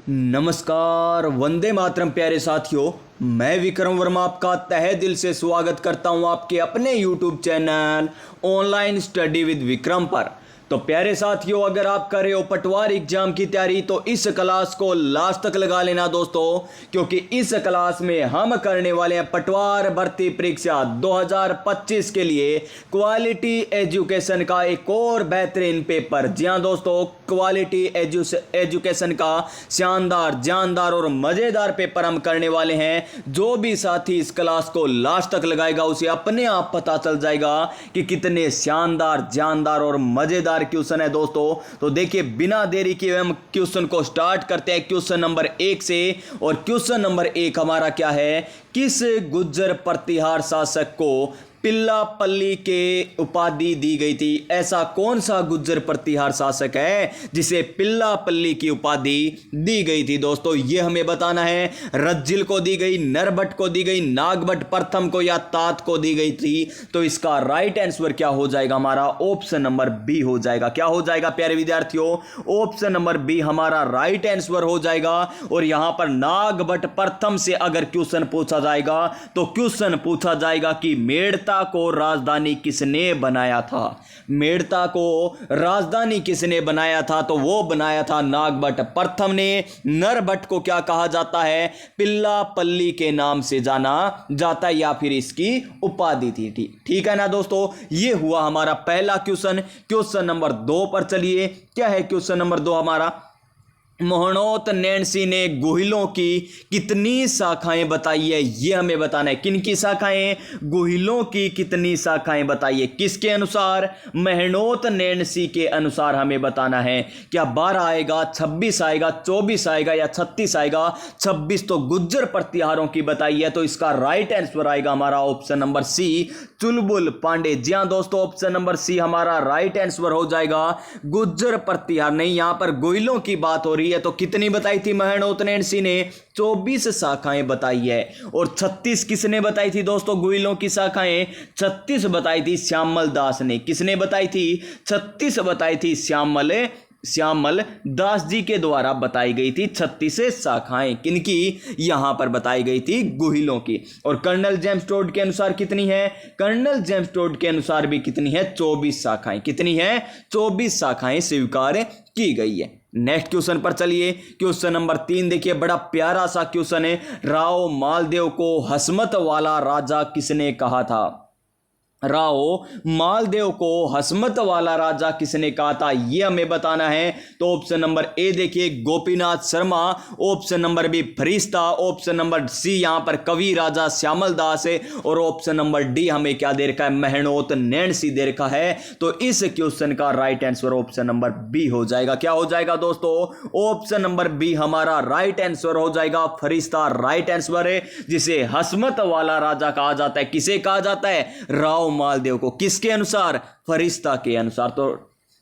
नमस्कार, वंदे मातरम प्यारे साथियों। मैं विक्रम वर्मा आपका तहे दिल से स्वागत करता हूं आपके अपने YouTube channel online study with Vikram पर। तो प्यारे साथियों, अगर आप कर रहे हो पटवार एग्जाम की तैयारी तो इस क्लास को लास्ट तक लगा लेना दोस्तों, क्योंकि इस क्लास में हम करने वाले हैं पटवार भर्ती परीक्षा 2025 के लिए क्वालिटी एजुकेशन का एक और बेहतरीन पेपर। जी हाँ दोस्तों, क्वालिटी एजुकेशन का शानदार, जानदार और मजेदार पेपर हम करने वाले हैं। जो भी साथी इस क्लास को लास्ट तक लगाएगा उसे अपने आप पता चल जाएगा कि कितने शानदार, जानदार और मजेदार क्वेश्चन है दोस्तों। तो देखिए, बिना देरी किए हम क्वेश्चन को स्टार्ट करते हैं क्वेश्चन नंबर 1 से। और क्वेश्चन नंबर 1 हमारा क्या है? किस गुज्जर प्रतिहार शासक को पिल्लापल्ली के उपाधि दी गई थी? ऐसा कौन सा गुज्जर प्रतिहार शासक है जिसे पिल्लापल्ली की उपाधि दी गई थी दोस्तों? ये हमें बताना है। रज्जिल को दी गई, नरभट्ट को दी गई, नागभट्ट प्रथम को या तात को दी गई थी? तो इसका राइट आंसर क्या हो जाएगा? हमारा ऑप्शन नंबर बी हो जाएगा। क्या हो जाएगा प्यारे विद्यार्थियों? ऑप्शन नंबर बी हमारा राइट आंसर हो जाएगा। और यहां पर नागभट्ट प्रथम से अगर क्वेश्चन पूछा जाएगा तो क्वेश्चन पूछा जाएगा कि मेड़ता को राजधानी किसने बनाया था? मेड़ता को राजधानी किसने बनाया था? तो वो बनाया था नागभट्ट प्रथम ने। नरभट्ट को क्या कहा जाता है? पिल्लापल्ली के नाम से जाना जाता है, या फिर इसकी उपाधि थी। ठीक है ना दोस्तों? ये हुआ हमारा पहला क्वेश्चन। क्वेश्चन नंबर 2 पर चलिए। क्या है क्वेश्चन नंबर 2 हमारा? मोहनोत नैणसी ने गुहिलों की कितनी शाखाएं बताई है? ये हमें बताना है। किन की शाखाएं? गुहिलों की कितनी शाखाएं बताइए? किसके अनुसार? मेहनोत नैणसी के अनुसार हमें बताना है। क्या 12 आएगा, 26 आएगा, 24 आएगा या 36 आएगा? 26 तो गुज्जर प्रतिहारों की बताई है, तो इसका राइट आंसर आएगा हमारा ऑप्शन नंबर सी, चुलबुल पांडे। जी हां दोस्तों, ऑप्शन नंबर सी हमारा राइट आंसर हो जाएगा। गुज्जर प्रतिहार नहीं, यहां पर गुहिलों की बात हो रही है। तो कितनी बताई थी मेहनोत नैणसी ने? 24 शाखाएं बताई है। और 36 किसने बताई थी दोस्तों? गुहिलों की शाखाएं 36 बताई थी श्यामल दास ने। किसने बताई थी? 36 बताई थी श्यामल दास जी के द्वारा बताई गई थी 36 शाखाएं। किनकी? यहां पर बताई गई थी गुहिलों की। और कर्नल जेम्स टोड के अनुसार कितनी है? कर्नल जेम्स टोड के अनुसार भी कितनी है? 24 शाखाएं। कितनी है? 24 शाखाएं स्वीकार की गई है। नेक्स्ट क्वेश्चन पर चलिए। क्वेश्चन नंबर 3 देखिए, बड़ा प्यारा सा क्वेश्चन है। राव मालदेव को हसमत वाला राजा किसने कहा था? राव मालदेव को हसमत वाला राजा किसने कहा था? यह हमें बताना है। तो ऑप्शन नंबर ए देखिए, Gopinath Sharma. Option number B, फरिश्ता। ऑप्शन नंबर सी यहां पर कवि राजा श्यामल दास है। और ऑप्शन नंबर डी हमें क्या दे रखा है? मेहनोत नैणसी दे रखा है। तो इस क्वेश्चन का right answer option number B हो जाएगा। क्या हो जाएगा दोस्तों? ऑप्शन नंबर बी हमारा राइट आंसर हो जाएगा। फरिश्ता राइट आंसर है, जिसे हसमत वाला राजा कहा जाता है। किसे कहा जाता है? राव मालदेव को। किसके अनुसार? फरिश्ता के अनुसार। तो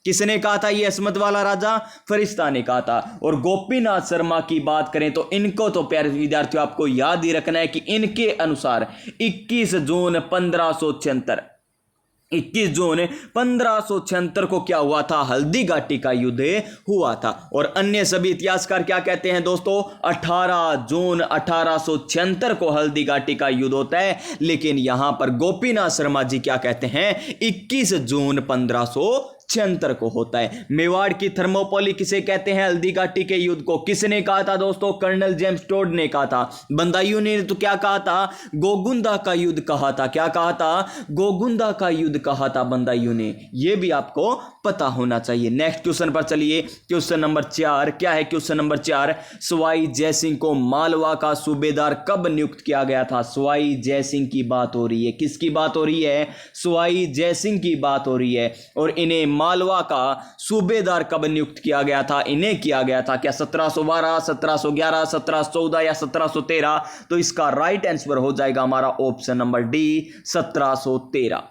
किसने कहा था ये हसमत वाला राजा? फरिश्ता ने कहा था। और गोपीनाथ शर्मा की बात करें तो इनको तो प्यारे विद्यार्थियों आपको याद ही रखना है कि इनके अनुसार 21 जून 1576 को क्या हुआ था? हल्दी घाटी का युद्ध हुआ था। और अन्य सभी इतिहासकार क्या कहते हैं दोस्तों? 18 जून 1876 को हल्दी घाटी का युद्ध होता है। लेकिन यहां पर गोपीनाथ शर्मा जी क्या कहते हैं? 21 जून 1576 को होता है। मेवाड़ की थर्मोपोली किसे कहते हैं? हल्दी घाटी के युद्ध को। किसने कहा था दोस्तों? कर्नल जेम्स टोड ने कहा था। बंदायूं ने तो क्या कहा था? गोगुंदा का युद्ध कहा था। क्या कहा था? गोगुंदा का युद्ध कहा था बंदायूं ने। यह भी आपको पता होना चाहिए। नेक्स्ट क्वेश्चन पर चलिए। क्वेश्चन नंबर 4 क्या है? क्वेश्चन नंबर 4, सवाई जयसिंह को मालवा का सूबेदार कब नियुक्त किया गया था? सवाई जयसिंह की बात हो रही है। किसकी बात हो रही है? सवाई जयसिंह की बात हो रही है। और इन्हें मालवा का सूबेदार कब नियुक्त किया गया था? इन्हें किया गया था क्या 1712, 1711, 1714 या 1713? तो इसका राइट आंसर हो जाएगा हमारा ऑप्शन नंबर डी, 1713।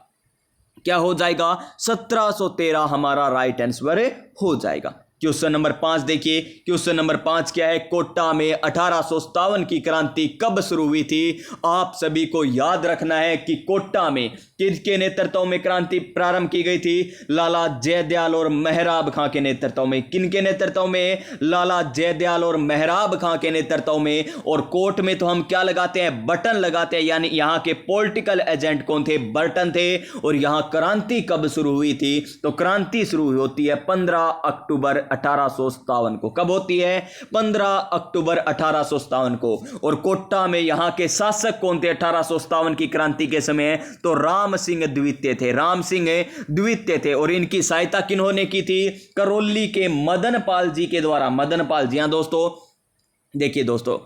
क्या हो जाएगा? 1713 हमारा राइट आंसर हो जाएगा। क्वेश्चन नंबर 5 देखिए, क्वेश्चन नंबर 5 क्या है, कोटा में 1857 की क्रांति कब शुरू हुई थी। आप सभी को याद रखना है कि कोटा में किसके नेतृत्व में क्रांति प्रारंभ की गई थी, लाला जयदयाल और मेहराब खां के नेतृत्व में। किनके नेतृत्व में, लाला जयदयाल और मेहराब खां के नेतृत्व में। और कोर्ट में तो हम क्या लगाते हैं, बटन लगाते हैं, यानी यहां के पॉलिटिकल एजेंट कौन थे, बटन थे। और यहां क्रांति कब शुरू हुई थी, तो क्रांति शुरू होती है 15 अक्टूबर 1857 को। कब होती है, 15 अक्टूबर 1857 को। और कोटा में यहां के शासक कौन थे 1857 की क्रांति के समय, तो राम सिंह द्वितीय थे, राम सिंह द्वितीय थे। और इनकी सहायता किन्होंने की थी, करौली के मदन पाल जी के द्वारा। मदन पाल जी, हाँ दोस्तों देखिए दोस्तों,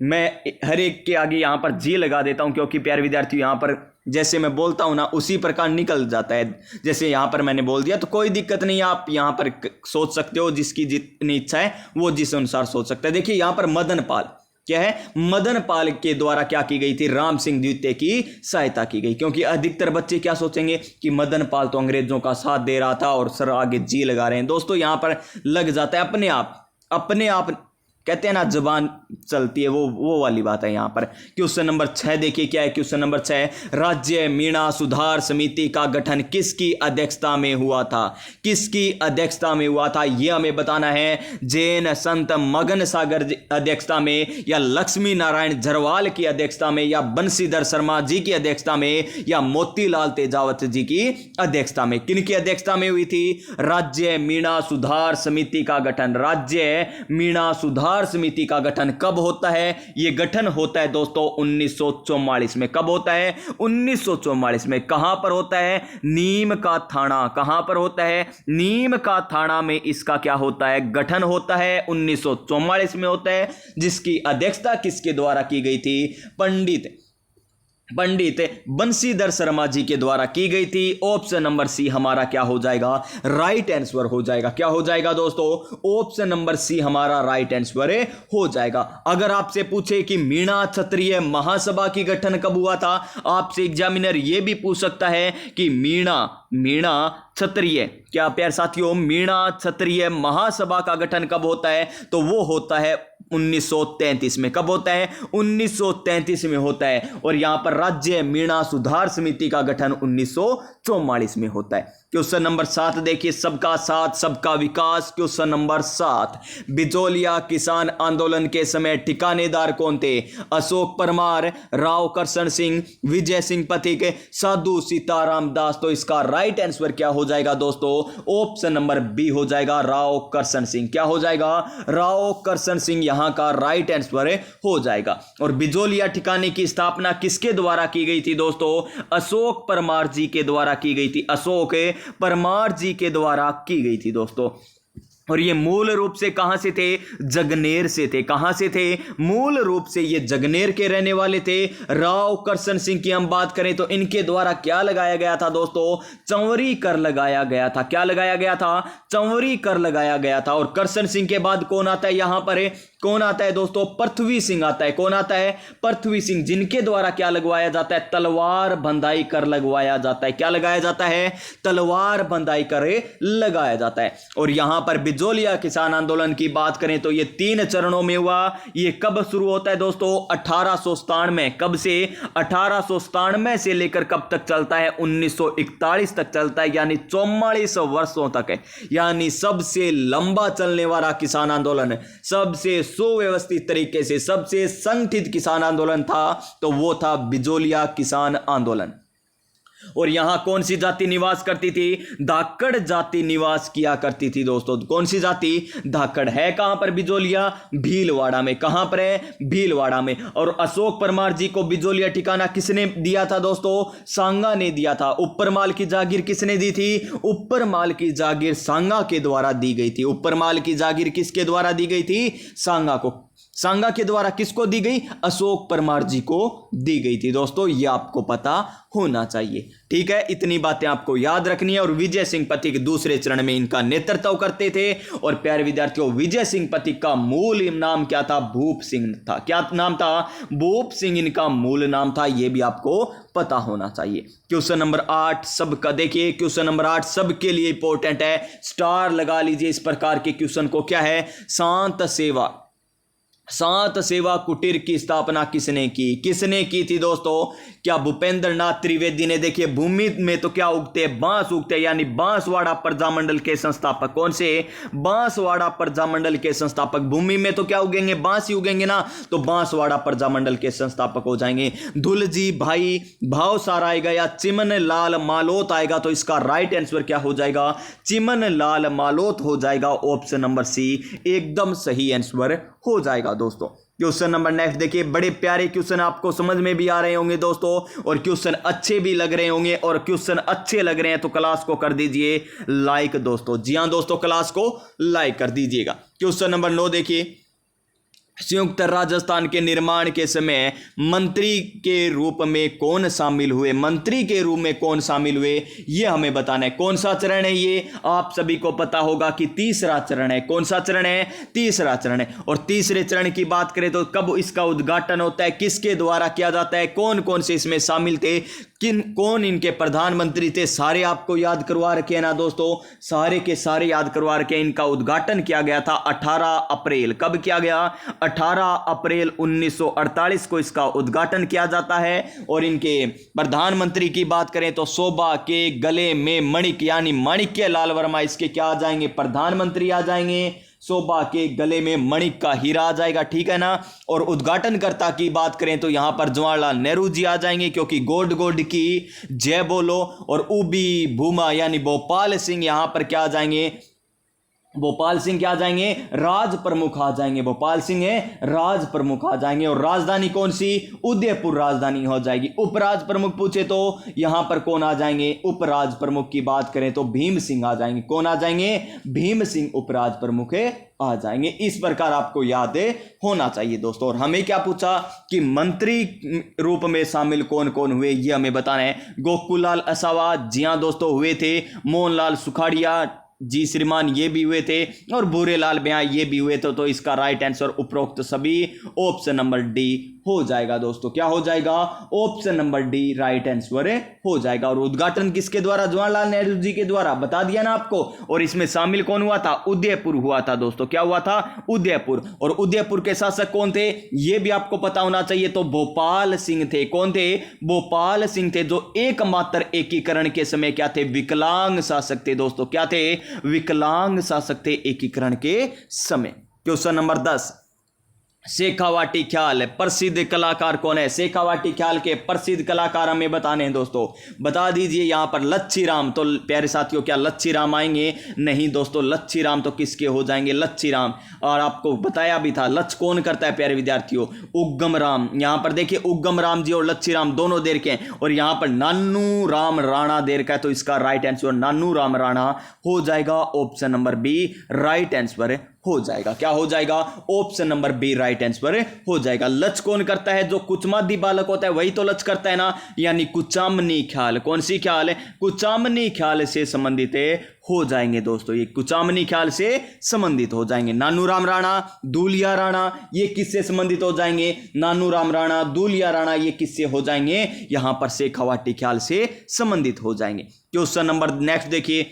मैं हर एक के आगे यहां पर जी लगा देता हूं, क्योंकि प्यारे विद्यार्थियों यहां पर जैसे मैं बोलता हूं ना उसी प्रकार निकल जाता है। जैसे यहां पर मैंने बोल दिया तो कोई दिक्कत नहीं, आप यहां पर सोच सकते हो, जिसकी जितनी इच्छा है वो जिस अनुसार सोच सकता है। देखिए यहां पर मदन पाल क्या है, मदन पाल के द्वारा क्या की गई थी, राम सिंह द्वितीय की सहायता की गई। क्योंकि अधिकतर बच्चे क्या सोचेंगे कि मदन पाल तो अंग्रेजों का साथ दे रहा था और सर आगे जी लगा रहे हैं। दोस्तों यहां पर लग जाता है अपने आप कहते हैं ना, जुबान चलती है, वो वाली बात है। यहां पर क्वेश्चन नंबर 6 देखिए क्या है, क्वेश्चन नंबर 6, राज्य मीणा सुधार समिति का गठन किसकी अध्यक्षता में हुआ था, किसकी अध्यक्षता में हुआ था, यह हमें बताना है। जैन संत मगन सागर अध्यक्षता में, या लक्ष्मी नारायण झरवाल की अध्यक्षता में, या बंशीधर शर्मा जी की अध्यक्षता में, या मोतीलाल तेजावत जी की अध्यक्षता में। किनकी अध्यक्षता में हुई थी, राज्य मीणा सुधार समिति का गठन। राज्य मीणा सुधार समिति का गठन कब होता है, यह गठन होता है दोस्तों 1944 में। कब होता है, 1944 में। कहां पर होता है, नीम का थाना। कहां पर होता है, नीम का थाना में इसका क्या होता है, गठन होता है। 1944 में होता है, जिसकी अध्यक्षता किसके द्वारा की गई थी, पंडित बंशीधर शर्मा जी के द्वारा की गई थी। ऑप्शन नंबर सी हमारा क्या हो जाएगा, राइट आंसर हो जाएगा। क्या हो जाएगा दोस्तों, ऑप्शन नंबर सी हमारा राइट आंसर हो जाएगा। अगर आपसे पूछे कि मीणा क्षत्रिय महासभा की गठन कब हुआ था, आपसे एग्जामिनर यह भी पूछ सकता है कि मीणा क्षत्रिय, क्या प्यारे साथियों, मीणा क्षत्रिय महासभा का गठन कब होता है, तो वो होता है 1933 में। कब होता है, 1933 में होता है। और यहां पर राज्य मीणा सुधार समिति का गठन 1944 में होता है। क्वेश्चन नंबर 7 देखिए, सबका साथ सबका विकास। क्वेश्चन नंबर 7, बिजोलिया किसान आंदोलन के समय ठिकानेदार कौन थे, अशोक परमार, राव करशन सिंह, विजय सिंह पथिक, साधु सीताराम दास। तो इसका राइट आंसर क्या हो जाएगा दोस्तों, ऑप्शन नंबर बी हो जाएगा, राव करशन सिंह। क्या हो जाएगा, राव करशन सिंह यहां का राइट आंसर हो जाएगा। और बिजोलिया ठिकाने की स्थापना किसके द्वारा की गई थी दोस्तों, अशोक परमार जी के द्वारा की गई थी, अशोक परमार जी के द्वारा की गई थी दोस्तों। और ये मूल रूप से कहां से थे, जगनेर से थे। कहां से थे, मूल रूप से ये जगनेर के रहने वाले थे। राव करशन सिंह की हम बात करें तो इनके द्वारा क्या लगाया गया था दोस्तों, चंवरी कर लगाया गया था। क्या लगाया गया था, चंवरी कर लगाया गया था। और करशन सिंह के बाद कौन आता है, यहां पर कौन आता है दोस्तों, पृथ्वी सिंह आता है। कौन आता है, पृथ्वी सिंह, जिनके द्वारा क्या लगवाया जाता है, तलवार बंधाई कर लगवाया जाता है। क्या लगाया जाता है, तलवार बंधाई कर लगाया जाता है। और यहां पर बिजोलिया किसान आंदोलन की बात करें तो यह 3 चरणों में हुआ। यह कब शुरू होता है दोस्तों, 1897। कब से, 1897 से लेकर कब तक चलता है, 1941 तक चलता है, यानी 44 वर्षों तक है। यानी सबसे लंबा चलने वाला किसान आंदोलन, सबसे सुव्यवस्थित तरीके से सबसे संगठित किसान आंदोलन था, तो वो था बिजोलिया किसान आंदोलन। और यहां कौन सी जाति निवास करती थी, धाकड़ जाति निवास किया करती थी दोस्तों। कौन सी जाति, धाकड़। है कहां पर, बिजोलिया, भीलवाड़ा में। कहां पर है, भीलवाड़ा में। और अशोक परमार जी को बिजोलिया ठिकाना किसने दिया था दोस्तों, सांगा ने दिया था। ऊपर माल की जागीर किसने दी थी, ऊपर माल की जागीर सांगा के द्वारा दी गई थी। ऊपर माल की जागीर किसके द्वारा दी गई थी, सांगा को। सांगा के द्वारा किसको दी गई? अशोक परमार जी को दी गई थी दोस्तों, ये आपको पता होना चाहिए। ठीक है, इतनी बातें आपको याद रखनी है। और विजय सिंह पथिक दूसरे चरण में इनका नेतृत्व करते थे। और प्यारे विद्यार्थियों, विजय सिंह पथिक का मूल नाम क्या था? भूप सिंह था। क्या नाम था? भूप सिंह इनका मूल नाम था, यह भी आपको पता होना चाहिए। क्वेश्चन नंबर 8 सबका देखिए, क्वेश्चन नंबर 8 सबके लिए इंपॉर्टेंट है, स्टार लगा लीजिए इस प्रकार के क्वेश्चन को। क्या है? शांत सेवा कुटीर की स्थापना किसने की? किसने की थी दोस्तों? क्या भूपेंद्र नाथ त्रिवेदी ने? देखिए, भूमि में तो क्या उगते हैं? बांस उगते हैं, यानी बांसवाड़ा प्रजामंडल के संस्थापक कौन से? बांसवाड़ा प्रजामंडल के संस्थापक। भूमि में तो क्या उगेंगे? बांस ही उगेंगे ना, तो बांसवाड़ा प्रजामंडल के संस्थापक हो जाएंगे। धुलजी भाई भावसार आएगा या चिमन लाल मालोत आएगा? तो इसका राइट आंसर क्या हो जाएगा? चिमन लाल मालोत हो जाएगा। ऑप्शन नंबर सी एकदम सही आंसर हो जाएगा दोस्तों। क्वेश्चन नंबर नेक्स्ट देखिए, बड़े प्यारे क्वेश्चन आपको समझ में भी आ रहे होंगे दोस्तों, और क्वेश्चन अच्छे भी लग रहे होंगे। और क्वेश्चन अच्छे लग रहे हैं तो क्लास को कर दीजिए लाइक दोस्तों। जी हां दोस्तों, क्लास को लाइक कर दीजिएगा। क्वेश्चन नंबर 9 देखिए, संयुक्त राजस्थान के निर्माण के समय मंत्री के रूप में कौन शामिल हुए? मंत्री के रूप में कौन शामिल हुए, यह हमें बताना है। कौन सा चरण है ये? आप सभी को पता होगा कि तीसरा चरण है। कौन सा चरण है? तीसरा चरण है। और तीसरे चरण की बात करें तो कब इसका उद्घाटन होता है? किसके द्वारा किया जाता है? कौन कौन से इसमें शामिल थे? कौन इनके प्रधानमंत्री थे? सारे आपको याद करवा रखे हैं ना दोस्तों, सारे के सारे याद करवा रखे हैं। इनका उद्घाटन किया गया था 18 अप्रैल। कब किया गया? 18 अप्रैल 1948 को इसका उद्घाटन किया जाता है। और इनके प्रधानमंत्री की बात करें तो शोभा के गले में मणिक यानी माणिक्य लाल वर्मा इसके क्या आ जाएंगे? प्रधानमंत्री आ जाएंगे। शोभा के गले में मणिक का हीरा आ जाएगा, ठीक है ना। और उद्घाटनकर्ता की बात करें तो यहां पर जवाहरलाल नेहरू जी आ जाएंगे, क्योंकि गोड गोड की जय बोलो। और उबी भूमा यानी भोपाल सिंह यहां पर क्या आ जाएंगे? भोपाल सिंह क्या आ जाएंगे? राज प्रमुख आ जाएंगे। भोपाल सिंह है राज प्रमुख आ जाएंगे। और राजधानी कौन सी? उदयपुर राजधानी हो जाएगी। उपराज प्रमुख पूछे तो यहां पर कौन आ जाएंगे? उपराज प्रमुख की बात करें तो भीम सिंह आ जाएंगे। कौन आ जाएंगे? भीम सिंह उपराज प्रमुख आ जाएंगे। इस प्रकार आपको याद होना चाहिए दोस्तों। और हमें क्या पूछा कि मंत्री रूप में शामिल कौन कौन हुए, ये हमें बताना है। गोकुललाल असावा, जी हां दोस्तों हुए थे। मोहनलाल सुखाड़िया जी श्रीमान ये भी हुए थे। और भूरेलाल ब्याह ये भी हुए थे। तो इसका राइट आंसर उपरोक्त सभी ऑप्शन नंबर डी हो जाएगा दोस्तों। क्या हो जाएगा? Option number D right answer हो जाएगा। और उद्घाटन किसके द्वारा? जवाहरलाल नेहरू जी के द्वारा, बता दिया ना आपको। और इसमें शामिल कौन हुआ था? उदयपुर हुआ था दोस्तों। क्या हुआ था? उदयपुर। और उदयपुर के शासक कौन थे, यह भी आपको पता होना चाहिए। तो भोपाल सिंह थे। कौन थे? भोपाल सिंह थे, जो एकमात्र एकीकरण के समय क्या थे? विकलांग शासक थे दोस्तों। क्या थे? विकलांग शासक थे एकीकरण के समय। क्वेश्चन नंबर 10, शेखावाटी ख्याल प्रसिद्ध कलाकार कौन है? शेखावाटी ख्याल के प्रसिद्ध कलाकार हमें बताने हैं दोस्तों, बता दीजिए। यहां पर लच्छी राम, तो प्यारे साथियों क्या लच्छी राम आएंगे? नहीं दोस्तों, लच्छी राम तो किसके हो जाएंगे? लच्छी राम। और आपको बताया भी था लच्छ कौन करता है प्यारे विद्यार्थियों? उग्गम राम। यहां पर देखिए उग्गम राम जी और लच्छी राम दोनों देर के हैं। और यहां पर नानू राम राणा देर का है। तो इसका राइट आंसर नानू राम राणा हो जाएगा। Option number B right answer हो जाएगा। क्या हो जाएगा? Option number B right answer हो जाएगा। लच कौन करता है? जो कुचमादी बालक होता है वही तो लच करता है ना, यानी कुचामनी ख्याल। कौन सी ख्याल है? कुचामनी ख्याल से संबंधित हो जाएंगे दोस्तों। ये कुचामनी ख्याल से संबंधित हो जाएंगे। नानू राम राणा, दूलिया राणा, ये किससे संबंधित हो जाएंगे? नानू राम राणा, दूलिया राणा, ये किससे हो जाएंगे? यहां पर शेखावाटी ख्याल से संबंधित हो जाएंगे। क्वेश्चन नंबर नेक्स्ट देखिए,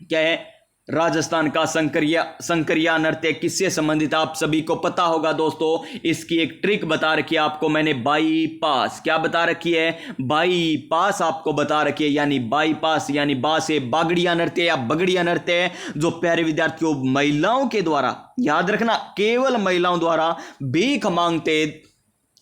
क्या है? राजस्थान का संकरिया नृत्य किससे संबंधित? आप सभी को पता होगा दोस्तों। इसकी एक ट्रिक बता रखी है आपको मैंने, बाईपास। क्या बता रखी है? बाईपास आपको बता रखी है। यानी बाईपास यानी बा से बागड़िया नृत्य या बगड़िया नृत्य, जो प्यारे विद्यार्थियों महिलाओं के द्वारा, याद रखना, केवल महिलाओं द्वारा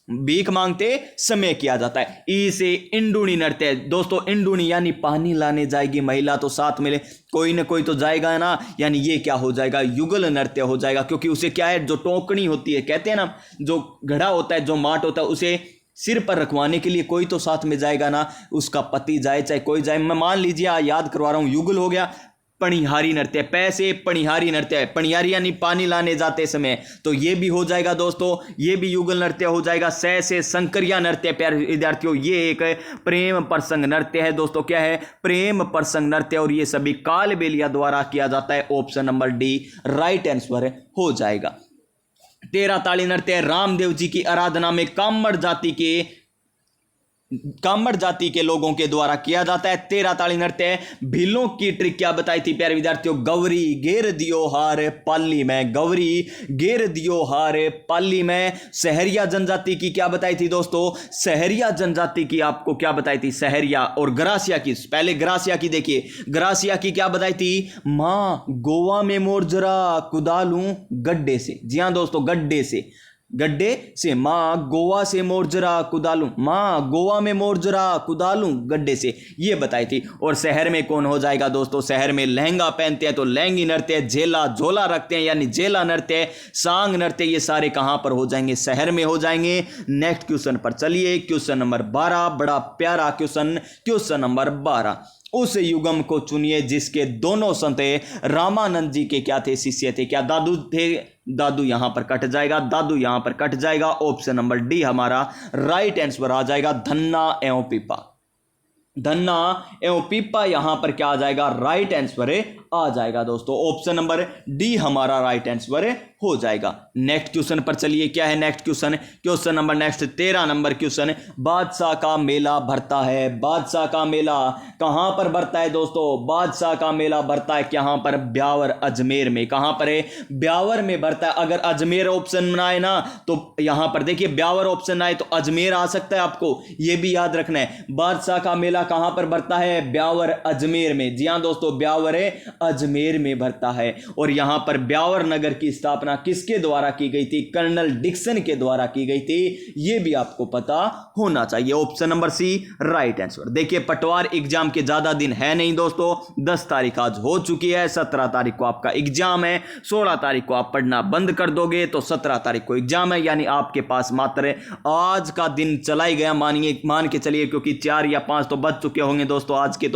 भीख मांगते समय किया जाता है। ई से इंडूणी नृत्य दोस्तों। इंडूणी यानी पानी लाने जाएगी महिला, तो साथ में कोई ना कोई तो जाएगा ना, यानी ये क्या हो जाएगा? युगल नृत्य हो जाएगा। क्योंकि उसे क्या है, जो टोकनी होती है, कहते हैं ना, जो घड़ा होता है, जो माट होता है, उसे सिर पर रखवाने के लिए कोई तो साथ में जाएगा ना। उसका पति जाए चाहे कोई जाए, मैं मान लीजिए याद करवा रहा हूं, युगल हो गया, पणिहारी नृत्य, पैसे पणिहारी नृत्य, पणिहारी यानी पानी लाने जाते समय, तो ये भी हो जाएगा दोस्तों, ये भी युगल नृत्य हो जाएगा। से शंकरिया नृत्य प्यारे विद्यार्थियों, ये एक प्रेम प्रसंग नृत्य है दोस्तों। क्या है? प्रेम प्रसंग नृत्य, और ये सभी कालबेलिया द्वारा किया जाता है। Option number D right answer हो जाएगा। तेरा ताली नृत्य रामदेव जी की आराधना में कामड़ जाति के लोगों के द्वारा किया जाता है। तेरा ताली नृत्य भीलों की ट्रिक क्या बताई थी प्यारे विद्यार्थियों? गौरी घेर दियो हार पाली में, गौरी घेर दियो हार पाली में। सहरिया जनजाति की क्या बताई थी दोस्तों? सहरिया जनजाति की आपको क्या बताई थी? सहरिया। और ग्रासिया की, पहले ग्रासिया की देखिए, ग्रासिया की क्या बताई थी? मां गोवा में मोरजरा कुदालू गड्ढे से। जी हां दोस्तों, गड्ढे से। मां गोवा से मोरजरा कुदालू, मां गोवा में मोरजरा कुदालू गड्ढे से, ये बताई थी। और शहर में कौन हो जाएगा दोस्तों? शहर में लहंगा पहनते हैं तो लहंगी नृत्य, झेला झोला रखते हैं यानी झेला नृत्य, सांग नृत्य, ये सारे कहां पर हो जाएंगे? शहर में हो जाएंगे। नेक्स्ट क्वेश्चन पर चलिए, क्वेश्चन नंबर 12, बड़ा प्यारा क्वेश्चन नंबर 12। उस युगम को चुनिए जिसके दोनों संत रामानंद जी के क्या थे? शिष्य थे। क्या दादू थे? दादू यहां पर कट जाएगा, दादू यहां पर कट जाएगा। ऑप्शन नंबर डी हमारा राइट आंसर आ जाएगा। धन्ना एवं पीपा, धन्ना एवं पीपा यहां पर क्या आ जाएगा? राइट आंसर आ जाएगा दोस्तों। ऑप्शन नंबर डी हमारा राइट आंसर हो जाएगा। नेक्स्ट क्वेश्चन पर चलिए, क्या है next question number 13 number question. बादशाह का मेला भरता है, बादशाह का मेला कहां पर भरता है दोस्तों? बादशाह का मेला भरता है कहां पर? ब्यावर अजमेर में। कहां पर है? ब्यावर में भरता है। अगर अजमेर ऑप्शन ना आए ना तो यहां पर देखिए, ब्यावर ऑप्शन आए तो अजमेर आ सकता है, आपको यह भी याद रखना है। बादशाह का मेला कहां पर भरता है? ब्यावर अजमेर में। जी हां दोस्तों, ब्यावर अजमेर में भरता है। और यहां पर ब्यावर नगर की स्थापना किसके द्वारा की गई थी? कर्नल डिक्सन के द्वारा की गई थी। यह भी आपको पता होना चाहिए। Option number C right answer. देखिए, पटवार एग्जाम के ज्यादा दिन है नहीं दोस्तों, 10 तारीख आज हो चुकी है, 17 तारीख को आपका एग्जाम है, 16 तारीख को आप पढ़ना बंद कर दोगे तो 17 तारीख को एग्जाम है, यानी आपके पास मात्र आज का दिन चला ही गया, मान के चलिए, क्योंकि 4 या 5 तो बच चुके होंगे दोस्तों आज के।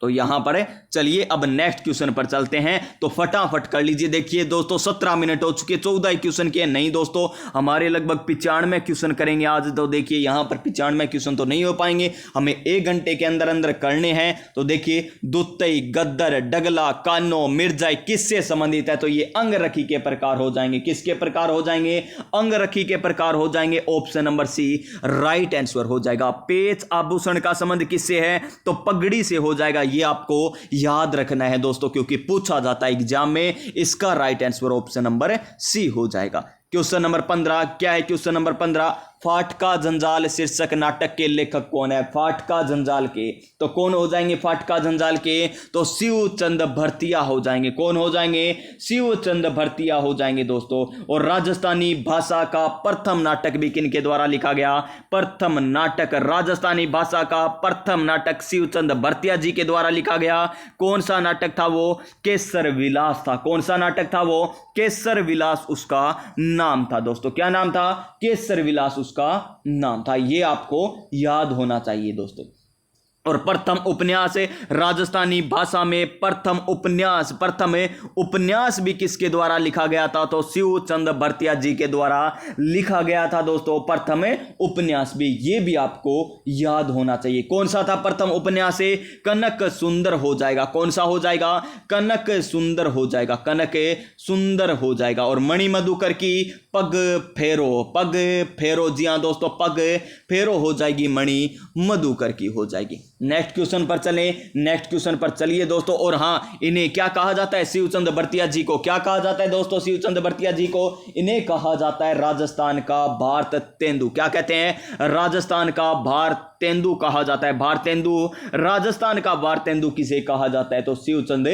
तो यहां पर चलिए अब नेक्स्ट क्वेश्चन पर चलते हैं, तो फटाफट कर लीजिए। देखिए दोस्तों, 17 मिनट हो चुके, 14 क्वेश्चन के नहीं दोस्तों, हमारे लगभग 95 क्वेश्चन करेंगे आज। तो देखिए यहां पर 95 क्वेश्चन तो नहीं हो पाएंगे, हमें 1 घंटे के अंदर अंदर करने हैं। तो देखिए, दुत्तई, गद्दर, डगला, कानो, मिर्जाई किससे संबंधित है? तो ये अंगरखी के प्रकार हो जाएंगे। किसके प्रकार हो जाएंगे? अंगरखी के प्रकार हो जाएंगे। Option number C right answer हो जाएगा। पेच आभूषण का संबंध किससे है? तो पगड़ी से हो जाएगा। ये आपको याद रखना है दोस्तों, क्योंकि पूछा जाता है एग्जाम में। इसका right answer option number C हो जाएगा। क्वेश्चन नंबर 15 क्या है? क्वेश्चन नंबर 15, फाटका जंजाल शीर्षक नाटक के लेखक कौन है? फाटका जंजाल के तो कौन हो जाएंगे? फाटका जंजाल के तो शिवचंद भरतिया हो जाएंगे। कौन हो जाएंगे? शिवचंद भरतिया हो जाएंगे दोस्तों। और राजस्थानी भाषा का प्रथम नाटक भी किनके द्वारा लिखा गया? प्रथम नाटक, राजस्थानी भाषा का प्रथम नाटक शिवचंद भरतिया जी के द्वारा लिखा गया। कौन सा नाटक था वो? केसर विलास था। कौन सा नाटक था वो? केसर विलास उसका नाम था दोस्तों। क्या नाम था? केसर विलास उसका नाम था। ये आपको याद होना चाहिए दोस्तों। और प्रथम उपन्यास राजस्थानी भाषा में प्रथम उपन्यास भी किसके द्वारा लिखा गया था? तो शिवचंद भरतिया जी के द्वारा लिखा गया था दोस्तों, प्रथम उपन्यास भी। ये भी आपको याद होना चाहिए। कौन सा था प्रथम उपन्यास? कनक सुंदर हो जाएगा। कौन सा हो जाएगा? कनक सुंदर हो जाएगा। कनक सुंदर हो जाएगा। और मणि मधुकर की पग फेरो, जी हां दोस्तों, पग फेरो हो जाएगी, मणि मधुकर की हो जाएगी। नेक्स्ट क्वेश्चन पर चलें, नेक्स्ट क्वेश्चन पर चलिए दोस्तों। और हाँ, इन्हें क्या कहा जाता है? शिवचंद भरतिया जी को क्या कहा जाता है दोस्तों? शिवचंद भरतिया जी को इन्हें कहा जाता है राजस्थान का भारत तेंदु। क्या कहते हैं? राजस्थान का भारत तेंदु कहा जाता है। भारत तेंदु, राजस्थान का भारत तेंदु किसे कहा जाता है? तो शिवचंद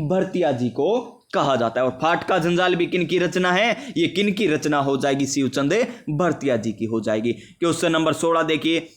भरतिया जी को कहा जाता है। और फाटका जंजाल भी किन की रचना है? ये किन की रचना हो जाएगी? शिवचंद भरतिया जी की हो जाएगी। क्वेश्चन नंबर 16 देखिए,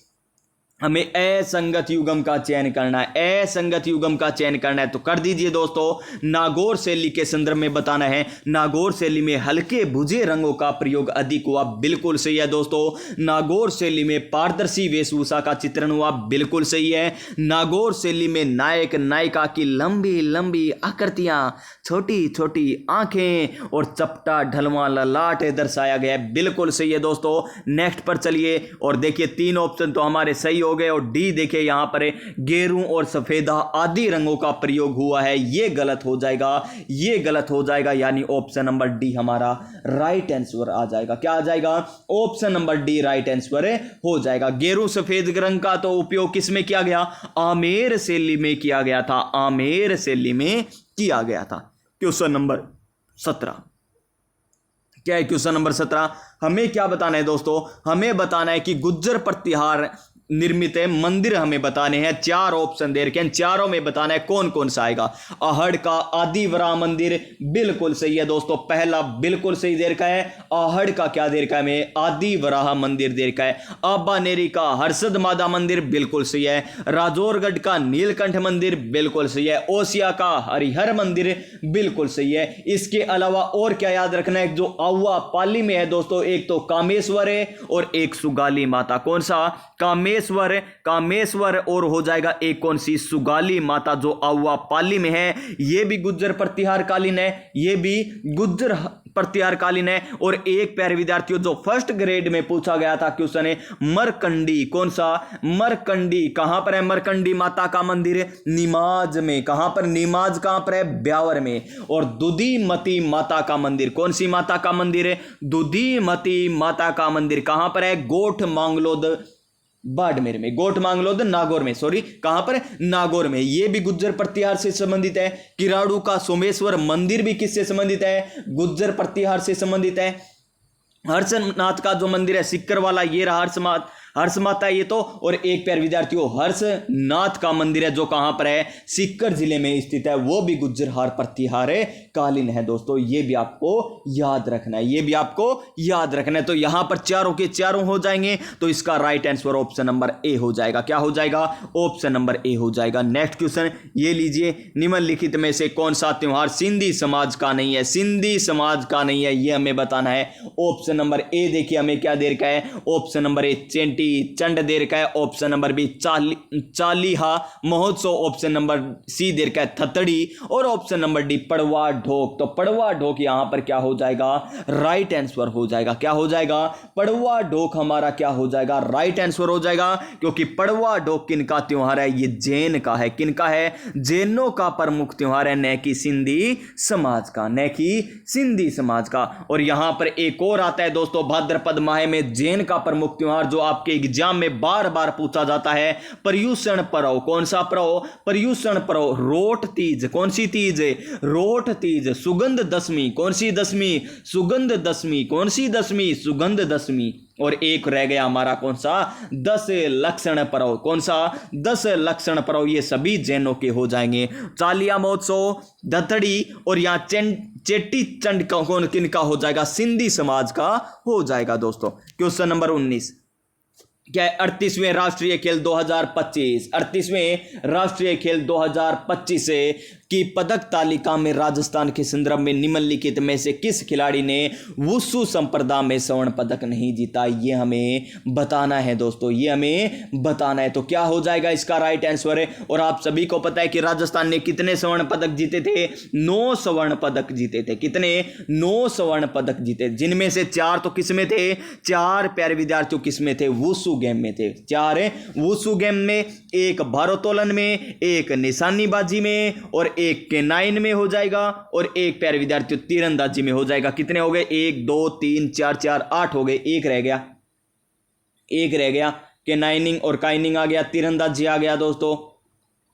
हमें असंगत युग्म का चयन करना है, असंगत युग्म का चयन करना है। तो कर दीजिए दोस्तों। नागौर शैली के संदर्भ में बताना है, नागौर शैली में हल्के भुजे रंगों का प्रयोग अधिक हुआ, बिल्कुल सही है दोस्तों। नागौर शैली में पारदर्शी वेशभूषा का चित्रण हुआ, बिल्कुल सही है। नागौर शैली में नायक नायिका की लंबी लंबी आकृतियां, छोटी छोटी आंखें और चपटा ढलवा ललाट दर्शाया गया है, बिल्कुल सही है दोस्तों। नेक्स्ट पर चलिए और देखिए 3 ऑप्शन तो हमारे सही हो गए। और डी देखिए यहां पर गेरू और सफेदा आदि रंगों का प्रयोग हुआ है, ये गलत हो जाएगा, ये गलत हो जाएगा, यानी ऑप्शन नंबर डी हमारा राइट आंसर आ जाएगा। क्या आ जाएगा? Option number D right answer हो जाएगा। गेरू सफेद रंग का तो उपयोग किस में किया गया? आमेर शैली में किया गया था, आमेर शैली में किया गया था। क्वेश्चन नंबर 17 क्या है? क्वेश्चन नंबर 17 हमें क्या बताना है दोस्तों? हमें बताना है कि गुज्जर प्रतिहार निर्मित है मंदिर हमें बताने हैं। 4 ऑप्शन दे रखे हैं, चारों में बताना है कौन कौन सा आएगा। आहड़ का आदिवरा मंदिर, बिल्कुल सही है दोस्तों, पहला बिल्कुल सही दे रखा है। आहड़ का क्या दे रखा है हमें? आदिवराह मंदिर दे रखा है। आबानेरी का हर्षद मादा मंदिर, बिल्कुल सही है। राजौरगढ़ का नीलकंठ मंदिर, बिल्कुल सही है। ओसिया का हरिहर मंदिर, बिल्कुल सही है। इसके अलावा और क्या याद रखना है? जो आउवा पाली में है दोस्तों, एक तो कामेश्वर है और एक सुगाली माता। कौन सा? कामेश्वर और हो जाएगा एक कौन सी? सुगाली माता, जो आउवा पाली में है। ये भी गुज्जर प्रतिहार कालीन है, ये भी गुज्जर प्रतिहार कालीन है। और एक प्यारे विद्यार्थियों, जो फर्स्ट ग्रेड में पूछा गया था क्वेश्चन है मरकंडी। कौन सा? मरकंडी। कहां पर है मरकंडी माता का मंदिर? निमाज में। कहां पर? निमाज कहां पर है? ब्यावर में। और दुधीमती माता का मंदिर, कौन सी माता का मंदिर है? दुधीमती माता का मंदिर कहां पर है? गोठ मांगलोद बाड़मेर में, गोठ मांगलोद नागौर में, सॉरी कहां पर? नागौर में। यह भी गुज्जर प्रतिहार से संबंधित है। किराड़ू का सोमेश्वर मंदिर भी किससे संबंधित है? गुज्जर प्रतिहार से संबंधित है। हर्षनाथ का जो मंदिर है सिक्कर वाला, ये रहा हर्ष माता ये तो। और एक प्यारे विद्यार्थियों, हर्षनाथ का मंदिर है जो कहां पर है? सिक्कर जिले में स्थित है, वो भी गुज्जर प्रतिहार कालीन है दोस्तों। ये भी आपको याद रखना है, ये भी आपको याद रखना है। तो यहां पर चारों के चारों हो जाएंगे, तो इसका राइट आंसर ऑप्शन नंबर ए हो जाएगा। क्या हो जाएगा? ऑप्शन नंबर ए हो जाएगा। नेक्स्ट क्वेश्चन ये लीजिए, निम्नलिखित में से कौन सा त्योहार सिंधी समाज का नहीं है? सिंधी समाज का नहीं है, यह हमें बताना है। ऑप्शन नंबर ए देखिए हमें क्या दे रखा है? ऑप्शन नंबर ए चेंटी चंड दे रखा है। ऑप्शन नंबर बी चालीहा महोत्सव। ऑप्शन नंबर सी दे रखा है थतड़ी। और ऑप्शन नंबर डी पड़वा ढोक। तो पड़वा ढोक यहां पर क्या हो जाएगा? राइट आंसर हो जाएगा। क्या हो जाएगा? पड़वा ढोक हमारा क्या हो जाएगा? राइट आंसर हो जाएगा, क्योंकि पड़वा ढोक किनका त्योहार है? ये जैन का है। किनका है? जैनों का प्रमुख त्योहार है, न कि सिंधी समाज का, न कि सिंधी समाज का। और यहां पर एक और आता है दोस्तों, भाद्रपद माह में जैन का प्रमुख त्योहार जो आपके एग्जाम में बार बार पूछा जाता है, पर्युषण पर्व। कौन सा पर्व? पर्युषण पर्व। रोट तीज। कौन सी तीज? रोट तीज। सुगंध दशमी। कौन सी दशमी? सुगंध दशमी। कौन सी दशमी? सुगंध दशमी। और एक रह गया हमारा कौन सा? 10 लक्षण पर्व। कौन सा? 10 लक्षण पर्व। ये सभी जैनों के हो जाएंगे। चालिया महोत्सव, धतड़ी और यहाँ चेट्टी चंड कौन किनका हो जाएगा? सिंधी समाज का हो जाएगा दोस्तों। क्वेश्चन नंबर 19 क्या है? 38वें राष्ट्रीय खेल 2025, 38वें राष्ट्रीय खेल 2025 की पदक तालिका में राजस्थान के संदर्भ में निम्नलिखित में से किस खिलाड़ी ने वुशु संप्रदाय में स्वर्ण पदक नहीं जीता? ये हमें बताना है दोस्तों, ये हमें बताना है। तो क्या हो जाएगा इसका राइट आंसर है? और आप सभी को पता है कि राजस्थान ने कितने स्वर्ण पदक जीते थे? 9 स्वर्ण पदक जीते थे। कितने? 9 स्वर्ण पदक जीते, जिनमें से 4 तो किसमें थे? 4 प्यारे विद्यार्थियों किसमें थे? वुशु गेम में थे। 4 वुशु गेम में, एक भारोत्तोलन में, एक निशानीबाजी में, और एक केनाइन में हो जाएगा, और एक प्यारे विद्यार्थियों तीरंदाजी में हो जाएगा। कितने हो गए? 1 2 3 4 4 8 हो गए। एक रह गया, एक रह गया। केनाइनिंग और काइनिंग आ गया, तीरंदाजी आ गया दोस्तों,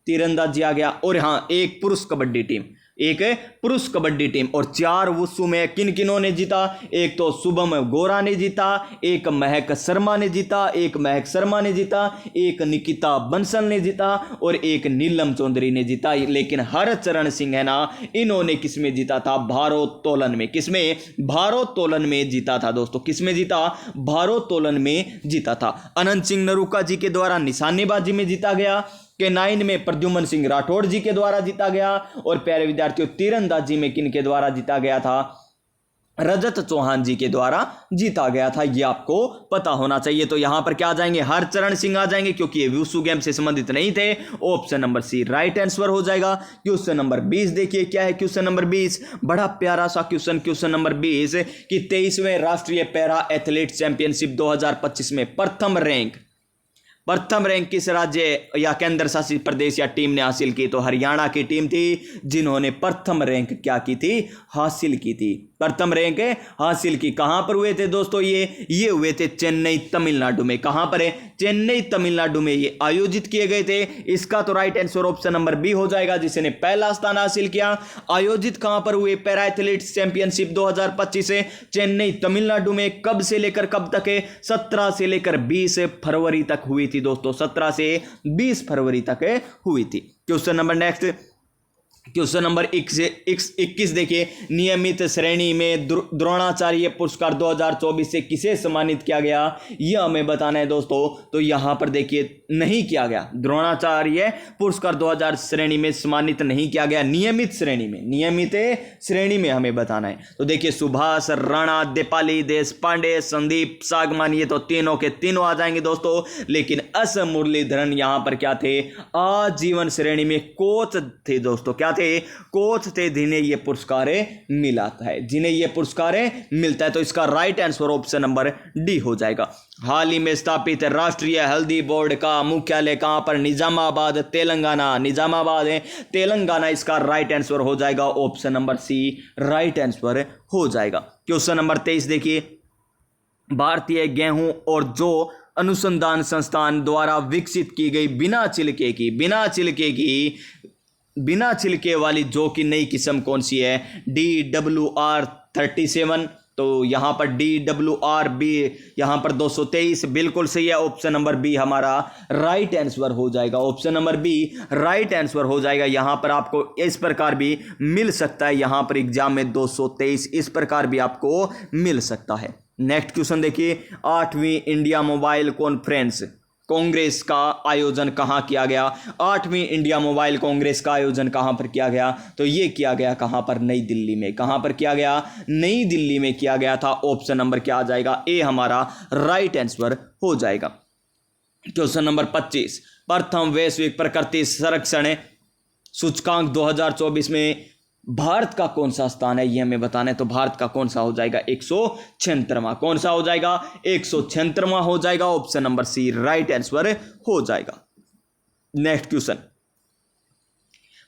तीरंदाजी आ गया। और हाँ, एक पुरुष कबड्डी टीम, एक पुरुष कबड्डी टीम। और 4 वुशु में किन किनों ने जीता? एक तो शुभम गोरा ने जीता, एक महक शर्मा ने जीता, एक निकिता बंसल ने जीता और एक नीलम चौधरी ने जीता। लेकिन हरचरण सिंह है ना, इन्होंने किसमें जीता था? भारोत्तोलन में। किसमें? भारोत्तोलन में जीता था दोस्तों। किसमें जीता? भारोत्तोलन में जीता था। अनंत सिंह नरूका जी के द्वारा निशानेबाजी में जीता गया। K9 में प्रद्युमन सिंह राठौड़ जी के द्वारा जीता गया। और प्यारे विद्यार्थियों, तीरंदाजी में किन के द्वारा जीता गया था? रजत चौहान जी के द्वारा जीता गया था। यह आपको पता होना चाहिए। तो यहां पर क्या आ जाएंगे? हरचरण सिंह आ जाएंगे, क्योंकि ये वुशु गेम से संबंधित नहीं थे। Option number C right answer हो जाएगा। क्वेश्चन नंबर 20 देखिए क्या है। क्वेश्चन नंबर 20 बड़ा प्यारा सा क्वेश्चन नंबर 20 कि 23वें राष्ट्रीय पैरा एथलीट चैंपियनशिप 2025 में प्रथम रैंक किस राज्य या केंद्र शासित प्रदेश या टीम ने हासिल की? तो हरियाणा की टीम थी जिन्होंने प्रथम रैंक क्या की थी? हासिल की थी। प्रथम रैंक हासिल की। कहां पर हुए थे दोस्तों? ये हुए थे चेन्नई तमिलनाडु में। कहां पर है? चेन्नई तमिलनाडु में ये आयोजित किए गए थे। इसका तो right answer option number B हो जाएगा, जिसने पहला स्थान हासिल किया। आयोजित कहां पर हुए? Para athletes championship 2025 Chennai Tamil Nadu में। कब से लेकर कब तक है? 17 से लेकर 20 फरवरी तक हुई थी दोस्तों। 17 से 20 फरवरी तक हुई थी। Question number next, question number 21 देखिए। नियमित श्रेणी में द्रोणाचार्य पुरस्कार 2024 से किसे सम्मानित किया गया? यह हमें बताना है दोस्तों। तो यहां पर देखिए नहीं किया गया। द्रोणाचार्य पुरस्कार 2000 श्रेणी में सम्मानित नहीं किया गया। नियमित श्रेणी में हमें बताना है। तो देखिए सुभाष राणा, दीपाली देश पांडे, संदीप सागमान, ये तो तीनों के तीनों आ जाएंगे दोस्तों। लेकिन एस मुरलीधरन यहां पर क्या थे? आजीवन श्रेणी में कोच थे दोस्तों। क्या थे? कोच थे जिन्हें ये पुरस्कार मिलता है। तो इसका right answer option number D हो जाएगा। हाल ही में स्थापित राष्ट्रीय हल्दी बोर्ड का मुख्यालय कहां पर? निजामाबाद निजामाबाद है तेलंगाना। इसका राइट आंसर हो जाएगा option number C right answer हो जाएगा। क्वेश्चन नंबर 23 देखिए। भारतीय गेहूं और जौ अनुसंधान संस्थान द्वारा विकसित की गई बिना छिलके वाली जौ की नई किस्म कौन सी है? DWR37। तो यहां पर DWRB यहां पर 223 बिल्कुल सही है। ऑप्शन नंबर बी हमारा राइट आंसर हो जाएगा। Option number B right answer हो जाएगा। यहां पर आपको इस प्रकार भी मिल सकता है। यहां पर एग्जाम में 223 इस प्रकार भी आपको मिल सकता है। नेक्स्ट क्वेश्चन देखिए। 8वीं इंडिया मोबाइल कॉन्फ्रेंस कांग्रेस का आयोजन कहां किया गया? 8वीं इंडिया मोबाइल कांग्रेस का आयोजन कहां पर किया गया? तो ये किया गया कहां पर? नई दिल्ली में। कहां पर किया गया? नई दिल्ली में किया गया था। ऑप्शन नंबर क्या आ जाएगा? ए हमारा राइट आंसर हो जाएगा। क्वेश्चन नंबर 25 प्रथम वैश्विक प्रकृति संरक्षण सूचकांक 2024 में भारत का कौन सा स्थान है? यह हमें बताना है। तो भारत का कौन सा हो जाएगा? 176वां। कौन सा हो जाएगा? 176वां हो जाएगा। Option number C right answer हो जाएगा। Next question.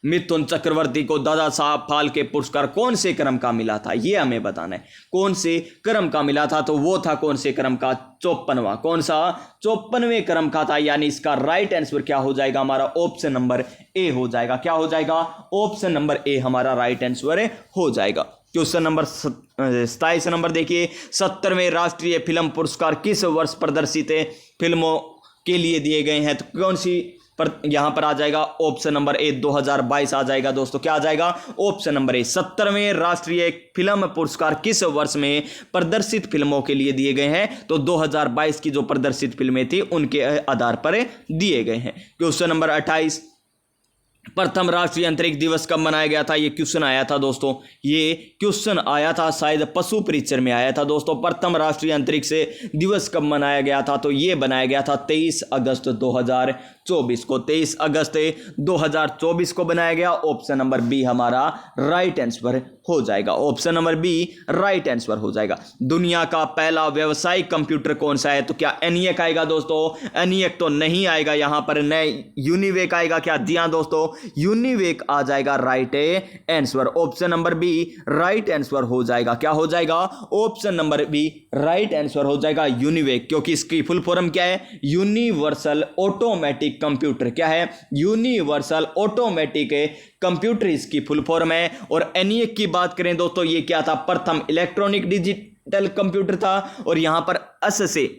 मिथुन चक्रवर्ती को दादा साहब फाल्के पुरस्कार कौन से क्रम का मिला था? यह हमें बताना है। कौन से क्रम का मिला था? तो वो था कौन से क्रम का? 54वां। कौन सा? 54वें क्रम का था। यानी इसका राइट आंसर क्या हो जाएगा? हमारा ऑप्शन नंबर ए हो जाएगा। क्या हो जाएगा? ऑप्शन नंबर ए हमारा राइट आंसर हो जाएगा। क्वेश्चन नंबर 27 नंबर देखिए। 70वें राष्ट्रीय फिल्म पुरस्कार किस वर्ष प्रदर्शित फिल्मों के लिए दिए गए हैं? तो कौन सी पर यहां पर आ जाएगा? ऑप्शन नंबर ए 2022 आ जाएगा दोस्तों। क्या आ जाएगा? ऑप्शन नंबर ए 70वें राष्ट्रीय फिल्म पुरस्कार किस वर्ष में प्रदर्शित फिल्मों के लिए दिए गए हैं? तो 2022 की जो प्रदर्शित फिल्में थी उनके आधार पर दिए गए हैं। क्वेश्चन नंबर 28 प्रथम राष्ट्रीय अंतरिक्ष दिवस कब मनाया गया था? ये क्वेश्चन आया था दोस्तों। ये क्वेश्चन आया था शायद पशु परीक्षण में आया था दोस्तों। प्रथम राष्ट्रीय अंतरिक्ष दिवस कब मनाया गया था? तो ये बनाया गया था 23 अगस्त 2024 को। 23 अगस्त 2024 को बनाया गया। ऑप्शन नंबर बी हमारा राइट आंसर हो जाएगा। Option number B right answer हो जाएगा। दुनिया का पहला व्यावसायिक कंप्यूटर कौन सा है? तो क्या एनिएक आएगा दोस्तों? एनिएक तो नहीं आएगा। यहां पर नए यूनिवेक आएगा। क्या? जी हां दोस्तों, यूनिवेक आ जाएगा right answer. Option number B right answer हो जाएगा। क्या हो जाएगा? Option number B right answer हो जाएगा यूनिवेक, क्योंकि इसकी फुल फॉर्म क्या है? Universal automatic computer. क्या है? यूनिवर्सल ऑटोमेटिक कंप्यूटर इसकी फुल फॉर्म है। और एनईएक की बात करें दोस्तों, ये क्या था, प्रथम इलेक्ट्रॉनिक डिजिटल कंप्यूटर था। और यहां पर एस से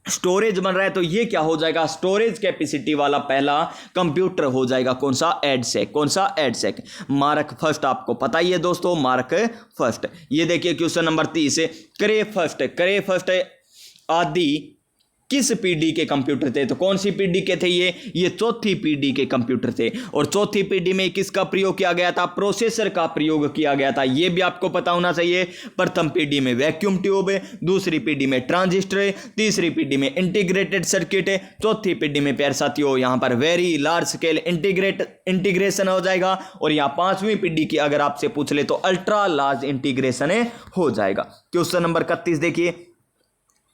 स्टोरेज बन रहा है, तो ये क्या हो जाएगा, स्टोरेज कैपेसिटी वाला पहला कंप्यूटर हो जाएगा कौन सा, एडसेक। कौन सा, एडसेक। मार्क फर्स्ट आपको पता ही है दोस्तों, मार्क फर्स्ट। ये देखिए क्वेश्चन नंबर 30, करे फर्स्ट आदि किस पीढ़ी के कंप्यूटर थे। तो कौन सी पीढ़ी के थे ये चौथी पीढ़ी के कंप्यूटर थे। और चौथी पीढ़ी में किसका प्रयोग किया गया था, प्रोसेसर का प्रयोग किया गया था, ये भी आपको पता होना चाहिए। प्रथम पीढ़ी में वैक्यूम ट्यूब, दूसरी पीढ़ी में ट्रांजिस्टर, तीसरी पीढ़ी में इंटीग्रेटेड सर्किट, चौथी पीढ़ी में प्यारे साथियों यहां पर वेरी लार्ज स्केल इंटीग्रेशन हो जाएगा। और यहां पांचवी पीढ़ी की अगर आपसे पूछ ले तो अल्ट्रा लार्ज इंटीग्रेशन हो जाएगा। क्वेश्चन नंबर 31 देखिए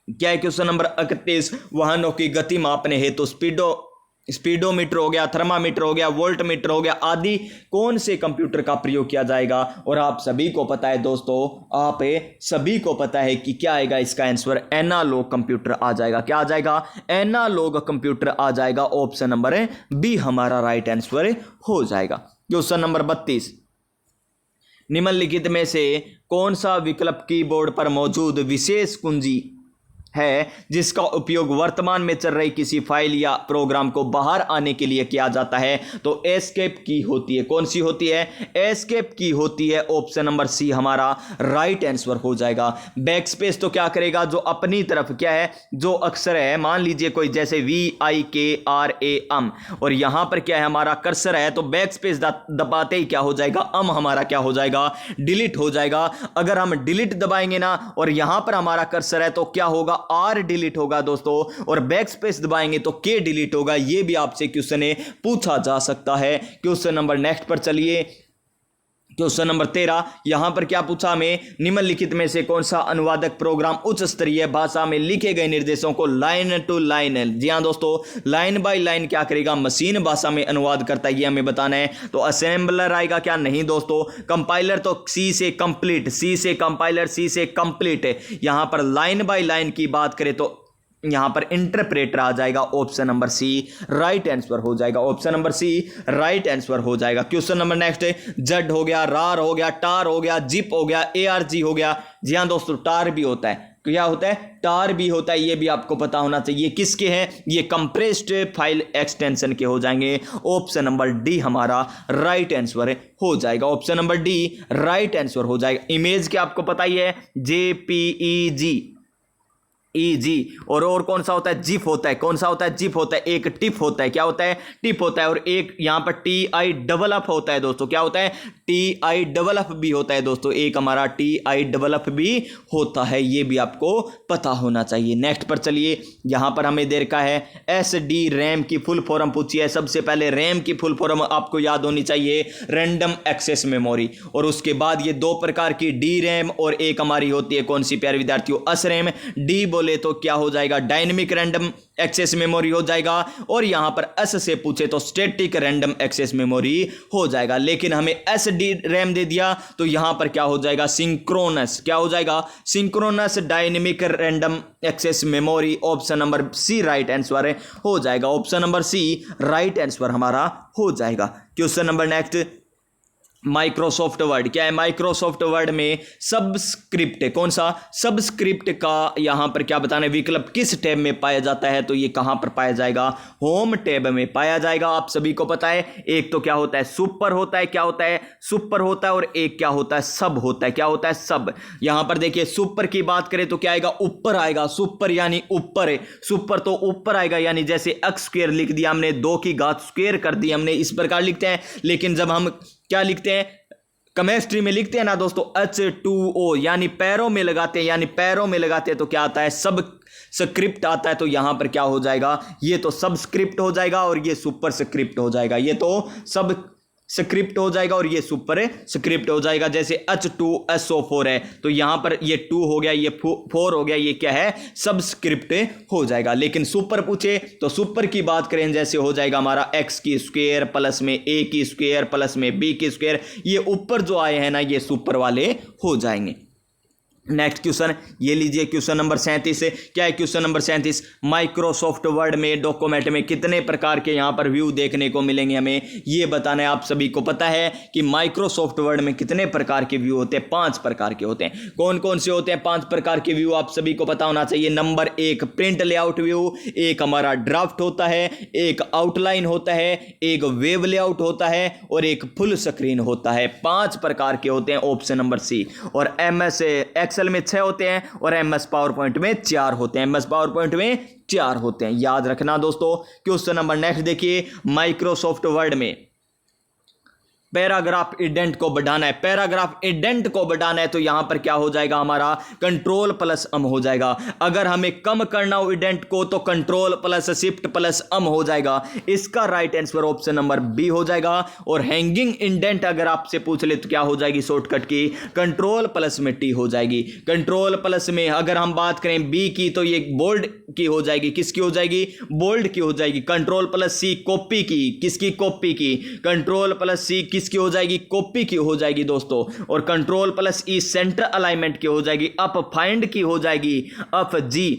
क्या है। क्वेश्चन नंबर 31, वाहनों की गति मापने हेतु स्पीडोमीटर हो गया, थर्मामीटर हो गया, वोल्टमीटर हो गया आदि कौन से कंप्यूटर का प्रयोग किया जाएगा। और आप सभी को पता है दोस्तों, आप सभी को पता है कि क्या आएगा इसका आंसर, एनालॉग कंप्यूटर आ जाएगा। क्या आ जाएगा, एनालॉग कंप्यूटर आ जाएगा। ऑप्शन नंबर बी हमारा राइट आंसर हो जाएगा। क्वेश्चन नंबर 32, निम्नलिखित में से कौन सा विकल्प कीबोर्ड पर मौजूद विशेष कुंजी है जिसका उपयोग वर्तमान में चल रही किसी फाइल या प्रोग्राम को बाहर आने के लिए किया जाता है। तो एस्केप की होती है। कौन सी होती है, एस्केप की होती है। ऑप्शन नंबर सी हमारा राइट आंसर हो जाएगा। बैकस्पेस तो क्या करेगा, जो अपनी तरफ क्या है, जो अक्षर है, मान लीजिए कोई जैसे VIKRAM और यहां पर क्या है हमारा कर्सर है, तो बैकस्पेस दबाते ही क्या हो जाएगा, हमारा क्या हो जाएगा, डिलीट हो जाएगा। अगर हम डिलीट दबाएंगे ना और यहां पर हमारा कर्सर है तो क्या होगा, R डिलीट होगा दोस्तों। और बैक स्पेस दबाएंगे तो K डिलीट होगा। यह भी आपसे क्वेश्चन पूछा जा सकता है। क्वेश्चन नंबर नेक्स्ट पर चलिए। क्वेश्चन नंबर 13, यहां पर क्या पूछा हमें, निम्नलिखित में से कौन सा अनुवादक प्रोग्राम उच्च स्तरीय भाषा में लिखे गए निर्देशों को लाइन टू लाइन, जी हां दोस्तों, लाइन बाय लाइन क्या करेगा, मशीन भाषा में अनुवाद करता है, ये हमें बताना है। तो असेंबलर आएगा क्या, नहीं दोस्तों। कंपाइलर तो सी से कंप्लीट, सी से कंपाइलर, सी से कंप्लीट है। यहां पर लाइन बाय लाइन की बात करें तो यहां पर इंटरप्रेटर आ जाएगा। Option number C right answer हो जाएगा। Option number C right answer हो जाएगा। क्वेश्चन नंबर नेक्स्ट है, जड हो गया, रार हो गया, टार हो गया, जिप हो गया, ARG हो गया। जी हां दोस्तों, टार भी होता है। क्या होता है, टार भी होता है, ये भी आपको पता होना चाहिए। किसके हैं, ये कंप्रेस्ड फाइल एक्सटेंशन के हो जाएंगे। ऑप्शन नंबर डी हमारा राइट आंसर हो जाएगा। Option number D right answer हो जाएगा। इमेज के आपको पता ही है, JPEG और कौन सा होता है, जिफ होता है। कौन सा होता है, जिफ होता है। एक टिप होता है, क्या होता है, टिप होता है। और एक यहां पर TIFF होता है दोस्तों। क्या होता है, TIFF भी होता है दोस्तों। एक हमारा TIFF भी होता है, ये भी आपको पता होना चाहिए। नेक्स्ट पर चलिए, यहां पर हमें दे रखा है SD रैम की फुल फॉर्म पूछी है। सबसे पहले रैम की फुल फॉर्म आपको याद होनी चाहिए, रैंडम एक्सेस मेमोरी। और उसके बाद ये दो प्रकार की DRAM और एक हमारी होती है कौन सी प्यारे विद्यार्थियों, SRAM। डी बोले तो क्या हो जाएगा, डायनेमिक रैंडम एक्सेस मेमोरी हो जाएगा। और यहां पर एस से पूछे तो स्टैटिक रैंडम एक्सेस मेमोरी हो जाएगा। लेकिन हमें SD रैम दे दिया तो यहां पर क्या हो जाएगा, सिंक्रोनस। क्या हो जाएगा, synchronous dynamic random access memory. Option number C right answer हो जाएगा। Option number C right answer हमारा हो जाएगा। Question number next, Microsoft Word. क्या है, माइक्रोसॉफ्ट वर्ड में सबस्क्रिप्ट, कौन सा, सबस्क्रिप्ट का यहां पर क्या बताना है, विकल्प किस टैब में पाया जाता है। तो ये कहां पर पाया जाएगा, होम टैब में पाया जाएगा। आप सभी को पता है, एक तो क्या होता है, सुपर होता है। क्या होता है, सुपर होता है। और एक क्या होता है, सब होता है। क्या होता है, सब। यहां पर देखिए सुपर की बात करें तो क्या आएगा, ऊपर आएगा। सुपर यानी ऊपर है, सुपर तो ऊपर आएगा। यानी जैसे x स्क्वायर लिख दिया हमने, 2 की घात स्क्वायर कर दी हमने, इस प्रकार लिखते हैं। लेकिन जब हम क्या लिखते हैं, केमिस्ट्री में लिखते हैं ना दोस्तों, H2O यानी पैरों में लगाते हैं, यानी पैरों में लगाते हैं तो क्या आता है, सब स्क्रिप्ट आता है। तो यहां पर क्या हो जाएगा, ये तो सबस्क्रिप्ट हो जाएगा और ये सुपर स्क्रिप्ट हो जाएगा। ये तो सब स्क्रिप्ट हो जाएगा और ये सुपर स्क्रिप्ट हो जाएगा। जैसे H2SO4 है तो यहां पर ये 2 हो गया, ये 4 हो गया, ये क्या है, सबस्क्रिप्ट हो जाएगा। लेकिन सुपर पूछे तो सुपर की बात करें जैसे हो जाएगा हमारा x की स्क्वायर प्लस में a की स्क्वायर प्लस में b की स्क्वायर। ये ऊपर जो आए हैं ना, ये सुपर वाले हो जाएंगे। नेक्स्ट क्वेश्चन ये लीजिए, क्वेश्चन नंबर 37 है। क्या है क्वेश्चन नंबर 37? माइक्रोसॉफ्ट वर्ड में डॉक्यूमेंट में कितने प्रकार के यहाँ पर व्यू देखने को मिलेंगे, हमें ये बताना है। आप सभी को पता है कि माइक्रोसॉफ्ट वर्ड में कितने प्रकार के व्यू होते हैं? 5 प्रकार के होते हैं। कौन कौन से होते हैं 5 प्रकार के व्यू? आप सभी को पता होना चाहिए। नंबर 1 प्रिंट लेआउट व्यू, एक हमारा ड्राफ्ट होता है, एक आउटलाइन होता है, एक वेब लेआउट होता है और एक फुल स्क्रीन होता है। 5 प्रकार के होते हैं, ऑप्शन नंबर सी। और MS एक्सेल में 6 होते हैं और MS पावर पॉइंट में 4 होते हैं। MS पावर पॉइंट में 4 होते हैं, याद रखना दोस्तों। क्वेश्चन नंबर नेक्स्ट देखिए, माइक्रोसॉफ्ट वर्ड में पैराग्राफ इंडेंट को बढ़ाना है। पैराग्राफ इंडेंट को बढ़ाना है तो यहां पर क्या हो जाएगा? हमारा कंट्रोल प्लस अम हो जाएगा। अगर हमें कम करना हो इंडेंट को तो control plus shift plus M हो जाएगा। इसका right answer option number B हो जाएगा। और हैंगिंग इंडेंट अगर आपसे पूछ ले तो क्या हो जाएगी? शॉर्टकट की कंट्रोल प्लस में टी हो जाएगी। कंट्रोल प्लस में अगर हम बात करें बी की तो ये बोल्ड की हो जाएगी। किसकी हो जाएगी? बोल्ड की हो जाएगी। कंट्रोल प्लस सी कॉपी की, किसकी? कॉपी की। कंट्रोल प्लस सी किसकी हो जाएगी? कॉपी की हो जाएगी दोस्तों। और कंट्रोल प्लस ई सेंटर अलाइनमेंट की हो जाएगी। अप फाइंड की हो जाएगी। अप जी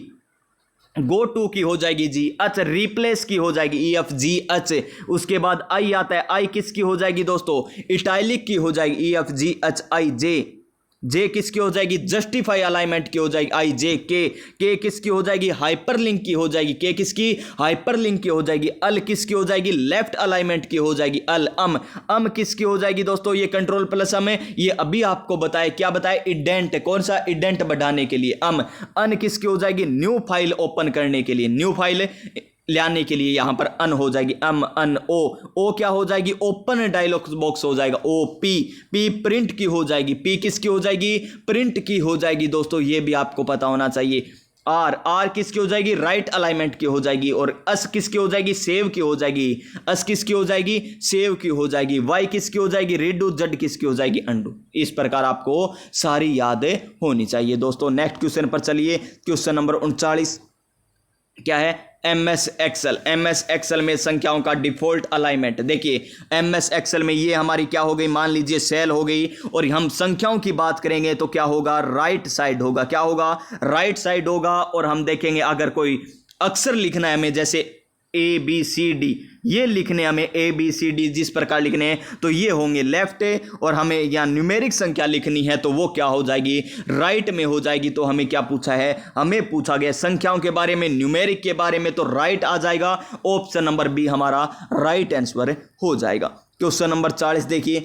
गो टू की हो जाएगी। जी एच रिप्लेस की हो जाएगी। E F G H. उसके बाद आई आता है, आई किसकी हो जाएगी दोस्तों? इटैलिक की हो जाएगी। E F G H I जे। जे किसकी हो जाएगी? जस्टिफाई अलाइनमेंट की हो जाएगी। आई जे के किसकी हो जाएगी? हाइपरलिंक की हो जाएगी। के किसकी? हाइपरलिंक की हो जाएगी। अल किसकी हो जाएगी? लेफ्ट अलाइनमेंट की हो जाएगी। अल अम किसकी हो जाएगी दोस्तों? ये कंट्रोल प्लस अम है, ये अभी आपको बताए। क्या बताए? इंडेंट। कौन सा? इंडेंट बढ़ाने के लिए अम। अन किसकी हो जाएगी? न्यू फाइल ओपन करने के लिए, न्यू फाइल लाने के लिए यहां पर अन हो जाएगी। अन ओ क्या हो जाएगी? ओपन डायलॉग बॉक्स हो जाएगा। ओ पी प्रिंट की हो जाएगी। पी किसकी हो जाएगी? प्रिंट की हो जाएगी दोस्तों, ये भी आपको पता होना चाहिए। आर किसकी हो जाएगी? राइट अलाइनमेंट की हो जाएगी। और अस किसकी हो जाएगी? सेव की हो जाएगी। अस किसकी हो जाएगी? सेव की हो जाएगी। वाई किसकी हो जाएगी? रीडू। जेड किसकी हो जाएगी? अंडू। इस प्रकार आपको सारी यादें होनी चाहिए दोस्तों। नेक्स्ट क्वेश्चन पर चलिए, क्वेश्चन नंबर 39 क्या है? MS Excel. MS एक्सेल में संख्याओं का डिफॉल्ट अलाइनमेंट। देखिए MS एक्सेल में ये हमारी क्या हो गई? मान लीजिए सेल हो गई और हम संख्याओं की बात करेंगे तो क्या होगा? राइट साइड होगा। क्या होगा? राइट साइड होगा। और हम देखेंगे अगर कोई अक्षर लिखना है हमें, जैसे ABCD, ये लिखने हमें ABCD जिस प्रकार लिखने हैं तो ये होंगे लेफ्ट। और हमें यहाँ न्यूमेरिक संख्या लिखनी है तो वो क्या हो जाएगी? राइट में हो जाएगी। तो हमें क्या पूछा है? हमें पूछा गया संख्याओं के बारे में, न्यूमेरिक के बारे में, तो राइट आ जाएगा। ऑप्शन नंबर बी हमारा राइट आंसर हो जाएगा। क्वेश्चन नंबर 40 देखिए,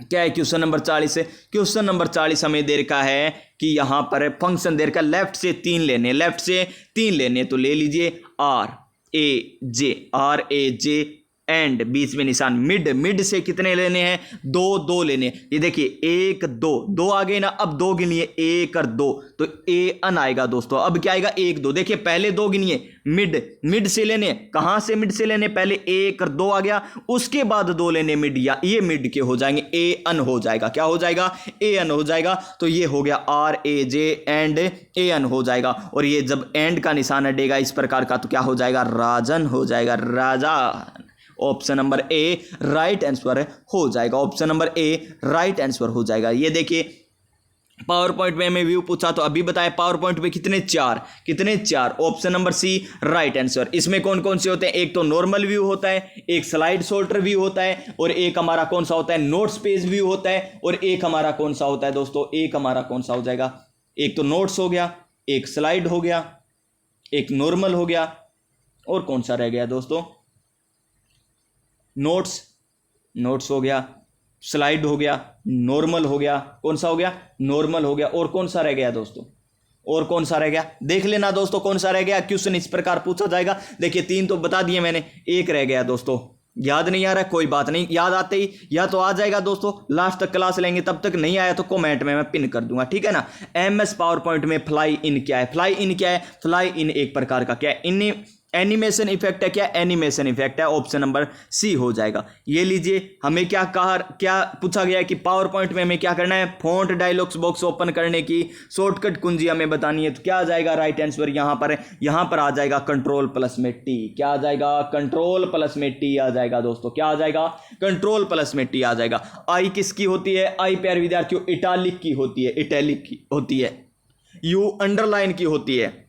क्या है क्वेश्चन नंबर 40 है? क्वेश्चन नंबर 40 हमें दे रखा है कि यहां पर फंक्शन दे रखा है लेफ्ट से 3 लेने, लेफ्ट से 3 लेने। तो ले लीजिए आर ए जे एंड बीच में निशान मिड से कितने लेने हैं? 2 लेने। ये देखिए 1 2 आ गए ना। अब 2 गिनिए, 1 और 2 तो ए अन आएगा दोस्तों। अब क्या आएगा? 1 2। देखिए पहले 2 गिनिए, मिड से लेने। कहां से मिड से लेने? पहले 1 और 2 आ गया, उसके बाद 2 लेने मिड, या ये मिड के हो जाएंगे। ए अन हो जाएगा। क्या हो जाएगा? ए अन हो जाएगा। तो ये हो गया RAJ एंड ए अन हो जाएगा। और ये जब एंड का निशान हटेगा इस प्रकार का तो क्या हो जाएगा? राजन हो जाएगा। राजा। Option number A right answer हो जाएगा। Option number A right answer हो जाएगा। ये देखिए पावर पॉइंट में हमें व्यू पूछा तो अभी बताया पावर पॉइंट में कितने? 4। Option number C right answer. इसमें कौन कौन से होते हैं? एक तो नॉर्मल व्यू होता है, एक स्लाइड सॉर्टर व्यू होता है, और एक हमारा कौन सा होता है? नोट्स पेज व्यू होता है। और एक हमारा कौन सा होता है दोस्तों? एक हमारा कौन सा हो जाएगा? एक तो नोट्स हो गया, एक स्लाइड हो गया, एक नॉर्मल हो गया, और कौन सा रह गया दोस्तों? नोट्स हो गया, स्लाइड हो गया, नॉर्मल हो गया। कौन सा हो गया? नॉर्मल हो गया। और कौन सा रह गया दोस्तों? और कौन सा रह गया? देख लेना दोस्तों कौन सा रह गया। क्वेश्चन इस प्रकार पूछा जाएगा। देखिए 3 तो बता दिए मैंने, एक रह गया दोस्तों। याद नहीं आ रहा, कोई बात नहीं, याद आते ही या तो आ जाएगा दोस्तों, लास्ट तक क्लास लेंगे, तब तक नहीं आया तो कमेंट में मैं पिन कर दूंगा, ठीक है ना। MS पावर पॉइंट में फ्लाई इन क्या है? फ्लाई इन क्या है? फ्लाई इन एक प्रकार का क्या है? एनिमेशन इफेक्ट है, क्या एनिमेशन इफेक्ट है, ऑप्शन नंबर सी हो जाएगा। ये लीजिए, हमें क्या पूछा गया है कि पावर पॉइंट में हमें क्या करना है, फॉन्ट डायलॉग्स बॉक्स ओपन करने की शॉर्टकट कुंजी हमें बतानी है। तो क्या आ जाएगा राइट आंसर यहाँ पर आ जाएगा कंट्रोल प्लस में टी। क्या आ जाएगा, कंट्रोल प्लस में टी आ जाएगा दोस्तों। क्या आ जाएगा, कंट्रोल प्लस में टी आ जाएगा। आई किसकी होती है, आई प्यारे विद्यार्थियों इटैलिक की होती है, इटैलिक की होती है। यू अंडरलाइन की होती है,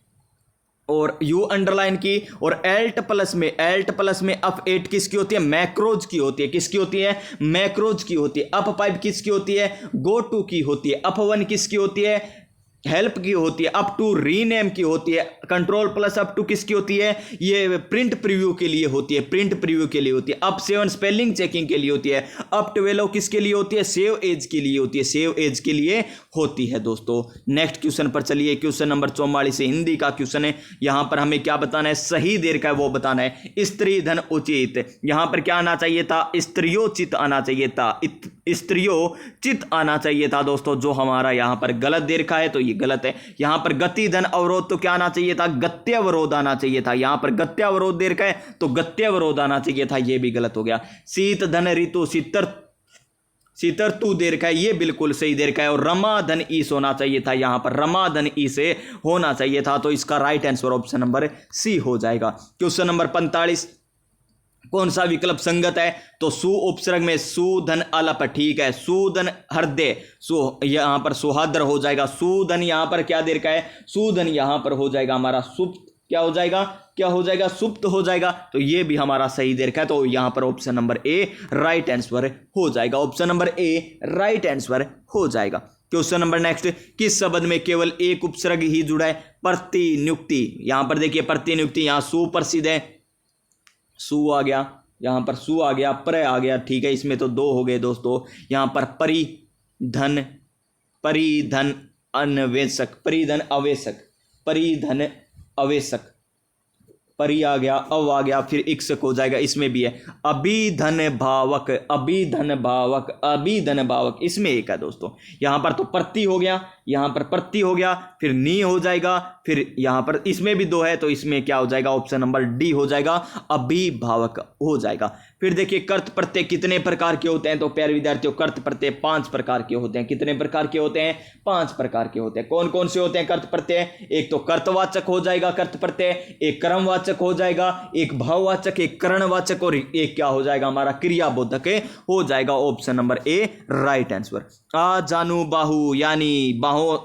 और यू अंडरलाइन की। और एल्ट प्लस में F8 किसकी होती है, मैक्रोज की होती है। किसकी होती है, मैक्रोज की होती है। F5 किसकी होती है, गो टू की होती है। F1 किसकी होती है, हेल्प की होती है। अप टू रीनेम की होती है। कंट्रोल प्लस अप टू किसकी होती है, ये प्रिंट प्रीव्यू के लिए होती है, प्रिंट प्रीव्यू के लिए होती है। अप 7 स्पेलिंग चेकिंग के लिए होती है। अप 12 किसके लिए होती है, सेव एज के लिए होती है, सेव एज के लिए होती है दोस्तों। नेक्स्ट क्वेश्चन पर चलिए, क्वेश्चन नंबर 44 से हिंदी का क्वेश्चन है। यहां पर हमें क्या बताना है, सही देर का वो बताना है। स्त्री धन उचित, यहां पर क्या आना चाहिए था, स्त्रियोचित आना चाहिए था, स्त्रियोचित आना चाहिए था दोस्तों, जो हमारा यहां पर गलत दे रखा है, तो गलत है। यहां पर गति धन अवरोध, तो क्या आना चाहिए था, गत्यावरोध आना चाहिए था। यहां पर गत्यावरोध दे रखा है, तो गत्यावरोध आना चाहिए था, यह भी गलत हो गया। शीत धन ऋतु, शीतर तू दे रखा है, ये बिल्कुल सही दे रखा है। और रमा धन ईस होना चाहिए था, यहां पर रमा धन ई से होना चाहिए था। तो इसका right answer option number C हो जाएगा। क्वेश्चन नंबर 45, कौन सा विकल्प संगत है, तो सु उपसर्ग में सुधन अलप, ठीक है। सुधन हृदय, यहां पर सुहाद्र हो जाएगा। सुधन यहां पर क्या दे रखा है, सुधन यहां पर हो जाएगा हमारा सुप्त, क्या हो जाएगा, सुप्त हो जाएगा। तो ये भी हमारा सही दे रखा है, तो यहां पर option number A right answer हो जाएगा। Option number A right answer हो जाएगा। क्वेश्चन नंबर नेक्स्ट, किस शब्द में केवल एक उपसर्ग ही जुड़ा है, प्रतिनियुक्ति। यहां पर देखिए प्रतिनियुक्ति, यहां सुप्रसिद्ध है, सु आ गया, यहां पर सु आ गया, प्र आ गया, ठीक है। इसमें तो दो हो गए दोस्तों। यहां पर परिधन अन्वेषक, परिधन अवेशक, परि आ गया, अव आ गया, फिर इक्सक हो जाएगा। इसमें भी है अभिधन भावक, इसमें एक है दोस्तों। यहां पर तो प्रति हो गया, यहां पर प्रति हो गया, फिर नी हो जाएगा, फिर यहां पर इसमें भी दो है, तो इसमें क्या हो जाएगा, ऑप्शन नंबर डी हो जाएगा, अभिभावक हो जाएगा। फिर देखिए कर्त प्रत्यय कितने प्रकार के होते हैं, तो प्यारे विद्यार्थियों कर्त प्रत्यय 5 प्रकार के होते हैं। कितने प्रकार के होते हैं, 5 प्रकार के होते हैं। कौन कौन से होते हैं कर्त प्रत्यय, एक तो कर्तवाचक हो जाएगा कर्त प्रत्यय, एक कर्मवाचक हो जाएगा, एक भाववाचक, एक करणवाचक, और एक क्या हो जाएगा हमारा क्रियाबोधक हो जाएगा। Option number A right answer. आ जानू बाहु, यानी बाहों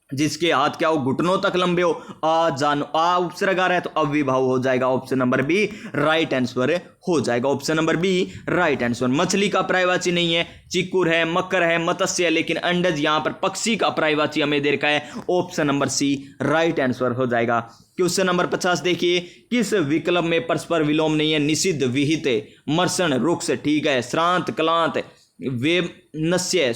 जिसके हाथ क्या हो घुटनों तक लंबे हो, आ जानो, आ उपसर्ग आ रहा है, तो अव्ययभाव हो जाएगा। Option number B right answer हो जाएगा। Option number B right answer. मछली का पर्यायवाची नहीं है, चिक्कुर है, मकर है, मत्स्य है, लेकिन अंडज यहां पर पक्षी का पर्यायवाची हमें दे रखा है। Option number C right answer हो जाएगा। क्वेश्चन नंबर 50 देखिए, किस विकल्प में परस्पर विलोम नहीं है, निषिद्ध, विहित, मर्षण, रुक्ष, ठीक है, श्रांत, क्लांत, वेमनस्य,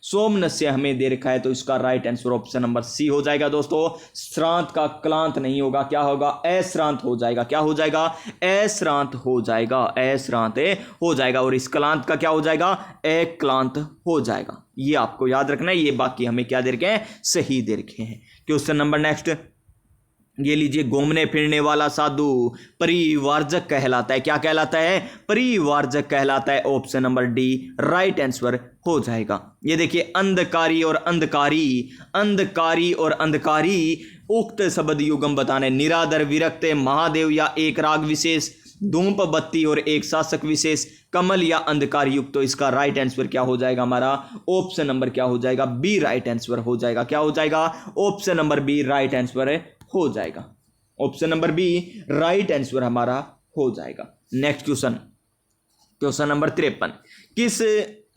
सोमनस्य हमें दे रखा है, तो इसका right answer option number C हो जाएगा दोस्तों। श्रांत का क्लांत नहीं होगा, क्या होगा, अश्रांत हो जाएगा। क्या हो जाएगा, अश्रांत हो जाएगा, अश्रांत हो जाएगा। और इस क्लांत का क्या हो जाएगा, अक्लांत हो जाएगा। ये आपको याद रखना है, ये बाकी हमें क्या दे रखे हैं, सही दे रखे हैं। क्वेश्चन नंबर नेक्स्ट, ये लीजिए, घूमने फिरने वाला साधु परिवारजक कहलाता है। क्या कहलाता है, परिवारजक कहलाता है। Option number D right answer हो जाएगा। ये देखिए, अंधकारी और अंधकारी उक्त शब्द युगम बताने, निरादर, विरक्त, महादेव या एक राग विशेष, धूप बत्ती और एक शासक विशेष, कमल या अंधकार युक्त। तो इसका राइट आंसर क्या हो जाएगा हमारा, ऑप्शन नंबर क्या हो जाएगा, बी राइट आंसर हो जाएगा। क्या हो जाएगा, option number B right answer हो जाएगा। Option number B right answer हमारा हो जाएगा। नेक्स्ट क्वेश्चन, क्वेश्चन नंबर 53, किस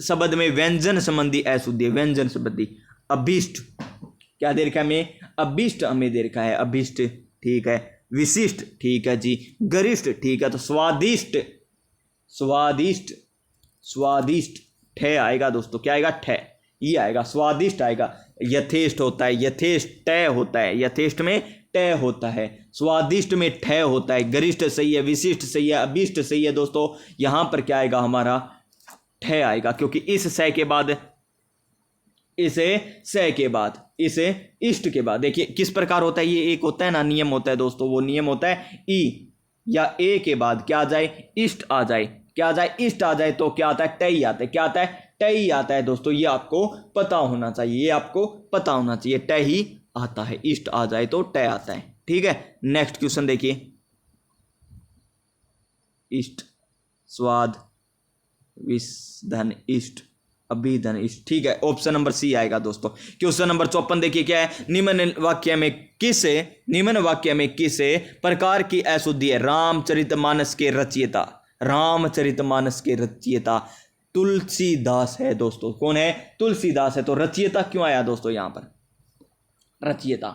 शब्द में व्यंजन संबंधी अशुद्धि, व्यंजन संबंधी, अभिष्ट, क्या दे रखा है हमें, अभिष्ट हमें दे रखा है, अभिष्ट, ठीक है, विशिष्ट, ठीक है जी, गरिष्ठ, ठीक है, तो स्वादिष्ट ठे आएगा दोस्तों। क्या आएगा, ठे, ये आएगा, स्वादिष्ट आएगा। यथेष्ट होता है, यथेष्ट टय होता है, यथेष्ट में टय होता है, स्वादिष्ट में ठय होता है, गरिष्ठ सही है, विशिष्ट सही है, अभिष्ट सही है दोस्तों। यहां पर क्या आएगा हमारा, ठय आएगा, क्योंकि इस सय के बाद इसे से के बाद, इसे इष्ट के बाद। देखिए किस प्रकार होता है, ये एक होता है ना नियम होता है दोस्तों, वो नियम होता है ई या ए के बाद क्या आ जाए, इष्ट आ जाए। क्या आ जाए, इष्ट आ जाए तो क्या आता है, टई आता है। क्या आता है, टई आता है दोस्तों। ये आपको पता होना चाहिए, ये आपको पता होना चाहिए, टई आता है। इष्ट आ जाए तो टय आता है। ठीक है, नेक्स्ट क्वेश्चन देखिए, इष्ट, स्वाद, विषधन इष्ट, अभिधन इष्ट। ठीक है, ऑप्शन नंबर सी आएगा दोस्तों। क्वेश्चन नंबर 54 देखिए क्या है, निम्न वाक्य में किसे प्रकार की अशुद्धि है। रामचरितमानस के रचयिता, रामचरितमानस के रचयिता तुलसीदास है दोस्तों। कौन है, तुलसीदास है। तो रचयिता क्यों आया दोस्तों यहां पर, रचयिता,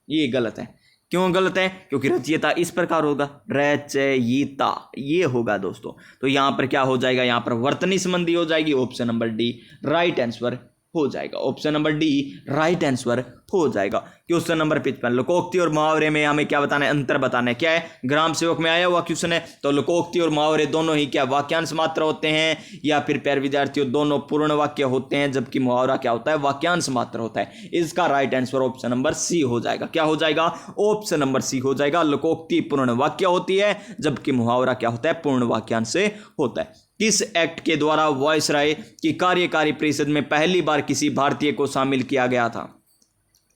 ये गलत है। क्यों गलत है, क्योंकि रचयिता इस प्रकार होगा, रचयिता ये होगा दोस्तों। तो यहां पर क्या हो जाएगा, यहां पर वर्तनी संबंधी हो जाएगी। Option number D right answer हो जाएगा। Option number D right answer हो जाएगा। क्वेश्चन नंबर 55, लोकोक्ति और मुहावरे में हमें क्या बताना है, अंतर बताना है। क्या है, ग्राम सेवक में आया हुआ क्वेश्चन है। तो लोकोक्ति और मुहावरे दोनों ही क्या वाक्यांश मात्र होते हैं, या फिर प्यारे विद्यार्थियों दोनों पूर्ण वाक्य होते हैं, जबकि मुहावरा क्या होता है, वाक्यांश मात्र होता है। इसका right answer option number C हो जाएगा। क्या हो जाएगा, ऑप्शन नंबर सी हो जाएगा। लोकोक्ति पूर्ण वाक्य होती है, जबकि मुहावरा क्या होता है, पूर्ण वाक्यांश से होता है। किस एक्ट के द्वारा वायसराय की कार्यकारी परिषद में पहली बार किसी भारतीय को शामिल किया गया था।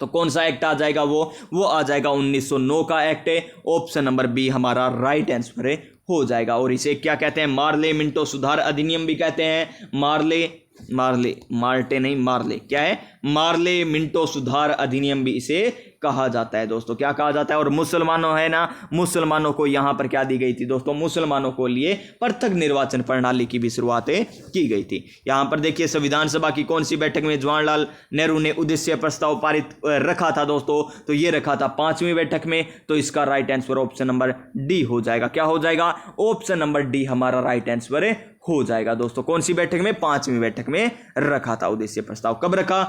तो कौन सा एक्ट आ जाएगा, वो आ जाएगा 1909 का एक्ट है। ऑप्शन नंबर बी हमारा राइट आंसर हो जाएगा। और इसे क्या कहते हैं, मार्ले मिंटो सुधार अधिनियम भी कहते हैं। मार्ले क्या है, मार्ले मिंटो सुधार अधिनियम भी इसे कहा जाता है दोस्तों। क्या कहा जाता है, और मुसलमानों है ना, मुसलमानों को यहां पर क्या दी गई थी दोस्तों, मुसलमानों को लिए पृथक निर्वाचन प्रणाली की भी शुरुआत की गई थी। यहां पर देखिए संविधान सभा की कौन सी बैठक में जवाहरलाल नेहरू ने उद्देश्य प्रस्ताव पारित रखा था दोस्तों, तो ये रखा था 5वीं बैठक में। तो इसका right answer option number D हो जाएगा। क्या हो जाएगा, ऑप्शन नंबर डी हमारा राइट आंसर हो जाएगा दोस्तों। कौन सी बैठक में, 5वीं बैठक में रखा था उद्देश्य प्रस्ताव। कब रखा,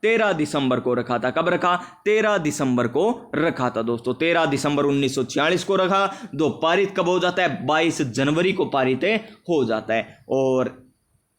13 दिसंबर को रखा था। कब रखा, 13 दिसंबर को रखा था दोस्तों। 13 दिसंबर 1946 को रखा। दो पारित कब हो जाता है, 22 जनवरी को पारित हो जाता है, और